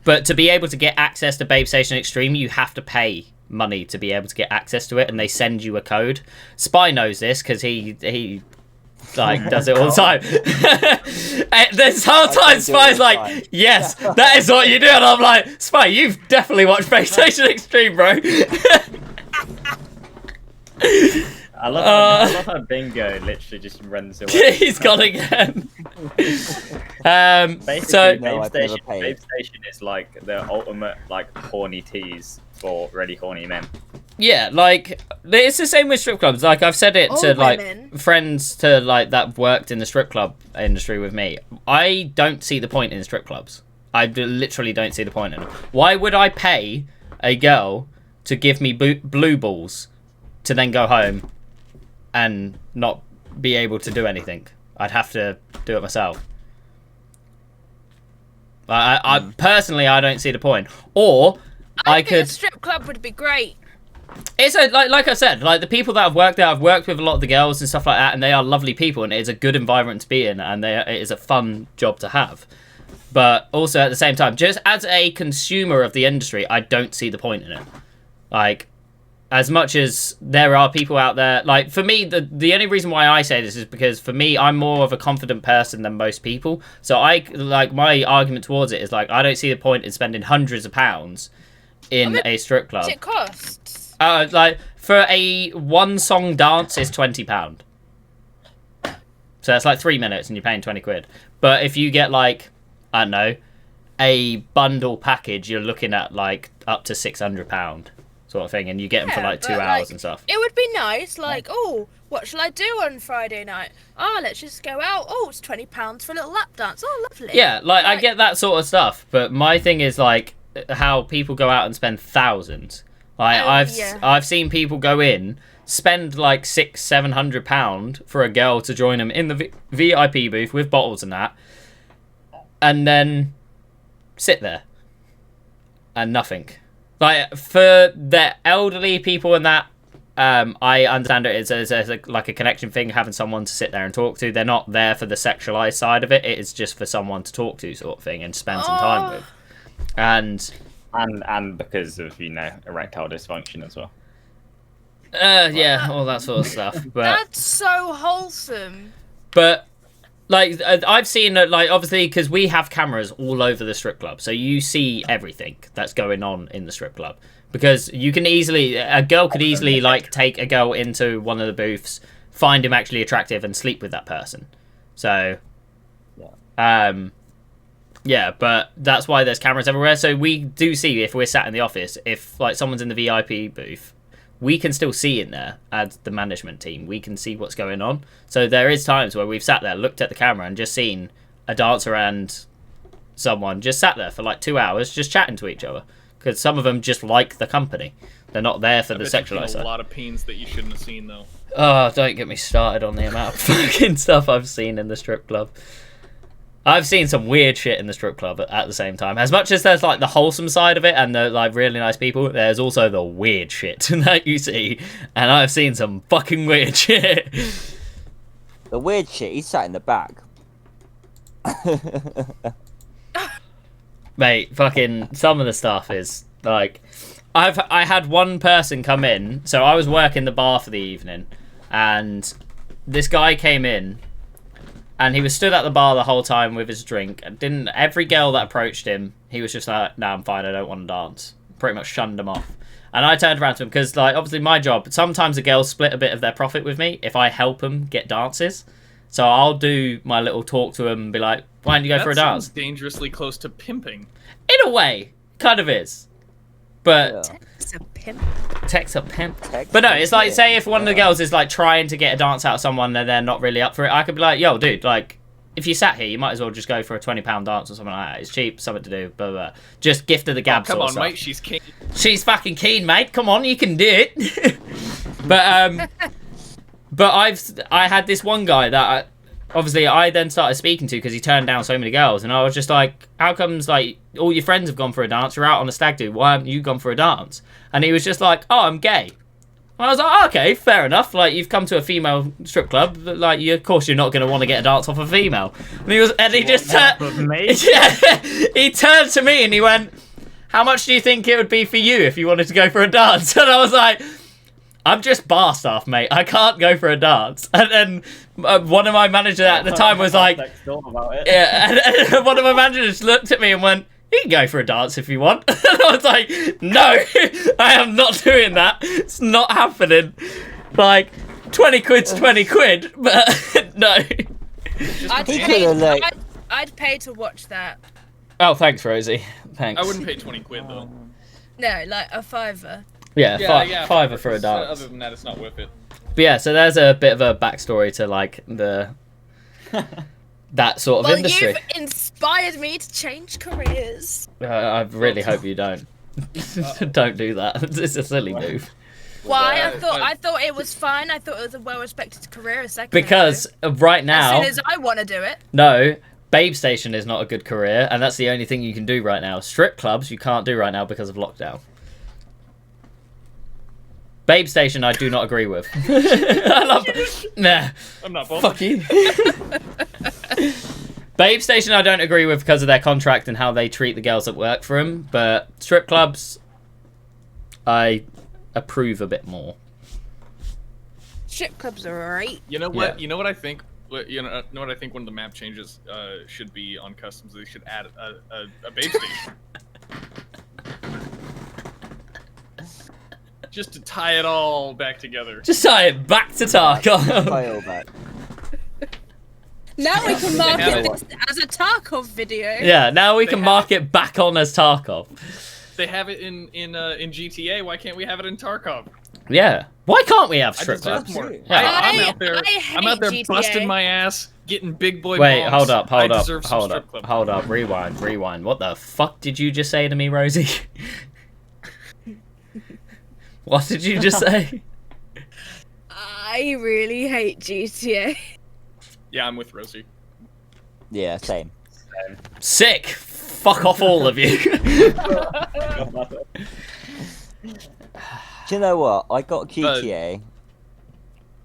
But to be able to get access to Babe Station Extreme, you have to pay money to be able to get access to it, and they send you a code. Spy knows this because he like does it all the time. This whole time Spy's like, yes, that is what you do, and I'm like, Spy, you've definitely watched Babe Station Extreme, bro. I love how Dingo literally just runs away. He's gone again. Basically, So Babe Station is like the ultimate like horny tease for really horny men. yeah, like it's the same with strip clubs. Like I've said it All to like women. friends to like that worked in the strip club industry with me. I don't see the point in strip clubs. I literally don't see the point in them. Why would I pay a girl to give me blue balls to then go home and not be able to do anything? I'd have to do it myself. I personally, I don't see the point. Or I think could. a strip club would be great. It's like I said, like the people that I've worked there, I've worked with a lot of the girls and stuff like that, and they are lovely people, and it is a good environment to be in, and it is a fun job to have. But also at the same time, just as a consumer of the industry, I don't see the point in it. Like, as much as there are people out there, like for me, the only reason why I say this is because for me, I'm more of a confident person than most people. So my argument towards it is like, I don't see the point in spending hundreds of pounds in a strip club. What it costs? Like for a one song dance is £20. So that's like 3 minutes and you're paying 20 quid. But if you get like, I don't know, a bundle package, you're looking at like up to £600 sort of thing, and you get them for like 2 hours and stuff. It would be nice, like, oh, what shall I do on Friday night? Oh, let's just go out. Oh, it's £20 for a little lap dance. Oh, lovely. Yeah, like I get that sort of stuff, but my thing is like how people go out and spend thousands. Like I've seen people go in, spend like £600-700 for a girl to join them in the VIP booth with bottles and that, and then sit there and nothing. Like for the elderly people and that, I understand it as like a connection thing, having someone to sit there and talk to. They're not there for the sexualized side of it. It is just for someone to talk to, sort of thing, and spend some time with. And because of erectile dysfunction as well. Yeah, all that sort of stuff. But that's so wholesome. But like I've seen like obviously because we have cameras all over the strip club, so you see everything that's going on in the strip club. Because a girl could easily like take a girl into one of the booths, find him actually attractive, and sleep with that person. So, yeah, but that's why there's cameras everywhere. So we do see, if we're sat in the office, if like someone's in the VIP booth, we can still see in there as the management team. We can see what's going on. So there is times where we've sat there, looked at the camera, and just seen a dancer and someone just sat there for like 2 hours just chatting to each other. Because some of them just like the company. They're not there for the sexualized side. A lot of peens that you shouldn't have seen, though. Oh, don't get me started on the amount of fucking stuff I've seen in the strip club. I've seen some weird shit in the strip club at the same time. As much as there's like the wholesome side of it and the like really nice people, there's also the weird shit that you see. And I've seen some fucking weird shit. The weird shit, he sat in the back. Mate, fucking some of the stuff is like I had one person come in, so I was working the bar for the evening, and this guy came in and he was stood at the bar the whole time with his drink, and every girl that approached him, he was just like, "No, I'm fine, I don't want to dance." Pretty much shunned them off. And I turned around to him because like obviously my job, sometimes the girls split a bit of their profit with me if I help them get dances. So I'll do my little talk to him and be like, "Why don't you go for a dance?" That sounds dangerously close to pimping. In a way, kind of is. But Text a pimp. Text a pimp. But no, it's like, say if one of the girls is like trying to get a dance out of someone and they're not really up for it, I could be like, "Yo, dude, like, if you sat here, you might as well just go for a £20 dance or something like that. It's cheap, something to do, blah, blah, blah." Just gift her the gab Come sort on, of stuff. mate, she's keen. She's fucking keen, mate. Come on, you can do it. But I had this one guy that obviously I then started speaking to because he turned down so many girls, and I was just like, how comes like all your friends have gone for a dance, you're out on a stag do, why haven't you gone for a dance? And he was just like, oh, I'm gay. And I was like, oh, okay, fair enough, like you've come to a female strip club, like of course you're not going to want to get a dance off a female. And he just turned he turned to me and he went, how much do you think it would be for you if you wanted to go for a dance? And I was like, I'm just bar staff, mate. I can't go for a dance. And then one of my managers at the time was like, yeah, and one of my managers looked at me and went, you can go for a dance if you want. And I was like, no, I am not doing that. It's not happening. Like, 20 quid's 20 quid, but no. I'd pay to watch that. Oh, thanks, Rosie. Thanks. I wouldn't pay 20 quid, though. No, like a $5. Yeah, fiver for a dance. Other than that, it's not worth it. But yeah, so there's a bit of a backstory to like that sort of industry. You've inspired me to change careers. I really hope you don't. Don't do that. It's a silly move. Why? I thought it was fine. I thought it was a well-respected career. Because right now, as soon as I want to do it. No, Babe Station is not a good career, and that's the only thing you can do right now. Strip clubs you can't do right now because of lockdown. Babe Station, I do not agree with. I love. Nah. I'm not bothered. Fuck you. Babe Station, I don't agree with because of their contract and how they treat the girls that work for them. But strip clubs, I approve a bit more. Strip clubs are alright. You know what? Yeah. You know what I think. You know what I think. One of the map changes should be on customs. They should add a Babe Station. Just to tie it all back together. Just tie it back to Tarkov. Now we can market this as a Tarkov video. Yeah, now we can mark it back on as Tarkov. They have it in GTA. Why can't we have it in Tarkov? Yeah. Why can't we have strip clubs? Yeah. I'm out there GTA. busting my ass, getting big boy. Wait, bombs. hold up. Rewind. What the fuck did you just say to me, Rosie? What did you just say? I really hate GTA. Yeah, I'm with Rosy. Yeah, same. Sick. Fuck off, all of you. Do you know what? I got GTA,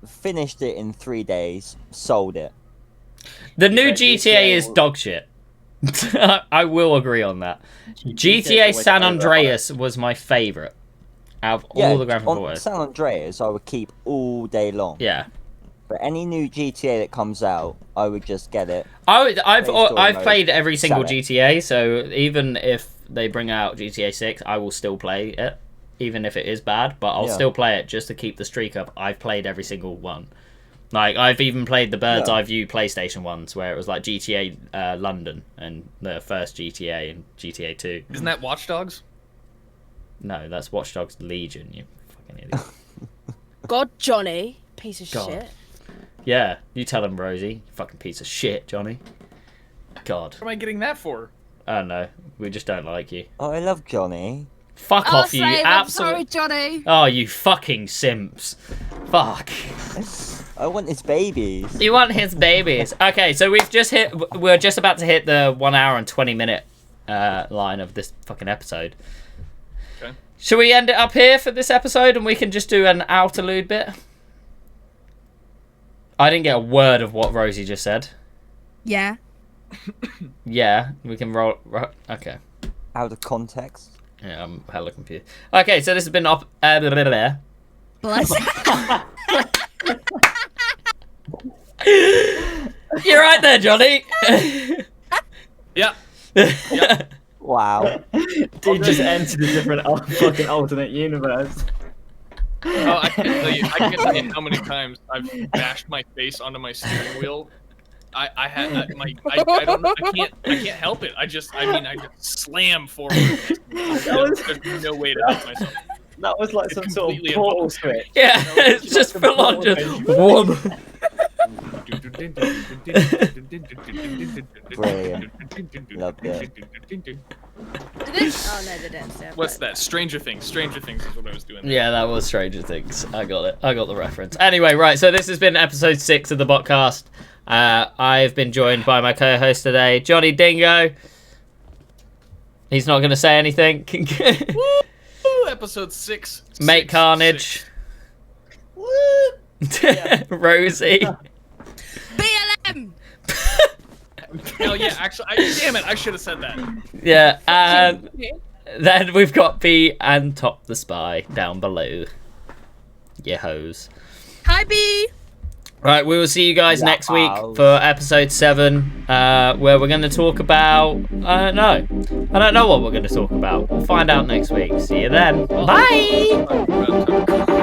finished it in 3 days, sold it. The new GTA is dog shit. I will agree on that. GTA San Andreas was my favourite. Out of all the Grand Theft Autos. San Andreas, I would keep all day long. Yeah. But any new GTA that comes out, I would just get it. I've played every single GTA, so even if they bring out GTA 6, I will still play it, even if it is bad. But I'll still play it just to keep the streak up. I've played every single one. Like I've even played the Bird's Eye View PlayStation ones, where it was like GTA London and the first GTA and GTA 2. Isn't that Watch Dogs? No, that's Watch Dogs Legion, you fucking idiot. God, Johnny. Piece of shit. Yeah, you tell him, Rosie. You fucking piece of shit, Johnny. God. What am I getting that for? I don't know. We just don't like you. Oh, I love Johnny. Fuck off, you I'm sorry, Johnny. Oh, you fucking simps. Fuck. I want his babies. You want his babies. Okay, so we're just about to hit the 1 hour and 20 minute line of this fucking episode. Okay. Should we end it up here for this episode and we can just do an outerlude bit? I didn't get a word of what Rosie just said. Yeah. Yeah, we can roll. Okay. Out of context. Yeah, I'm hella confused. Okay, so this has been Bless. You're right there, Johnny. Yeah. Wow. Dude just entered a different fucking alternate universe. Oh, I can't tell you how many times I've bashed my face onto my steering wheel. I don't know. I can't help it. I just slam forward. There's no way to help myself. That was like some sort of portal switch. Yeah, it's just full on just one. Brilliant. Loved it. Did they? Oh no, they didn't. So What's that? Stranger Things. Stranger Things is what I was doing. There. Yeah, that was Stranger Things. I got it. I got the reference. Anyway, right. So this has been episode 6 of the Botcast. I've been joined by my co-host today, Jonny Dingo. He's not going to say anything. Woo! Episode 6. Mate Carnage. Rosie. BLM. Oh yeah, actually, damn it! I should have said that. Yeah, and then we've got B and Topthespy down below. Yeah, hoes. Hi B. Right, we will see you guys next week for episode 7, where we're going to talk about... I don't know what we're going to talk about. We'll find out next week. See you then. Bye!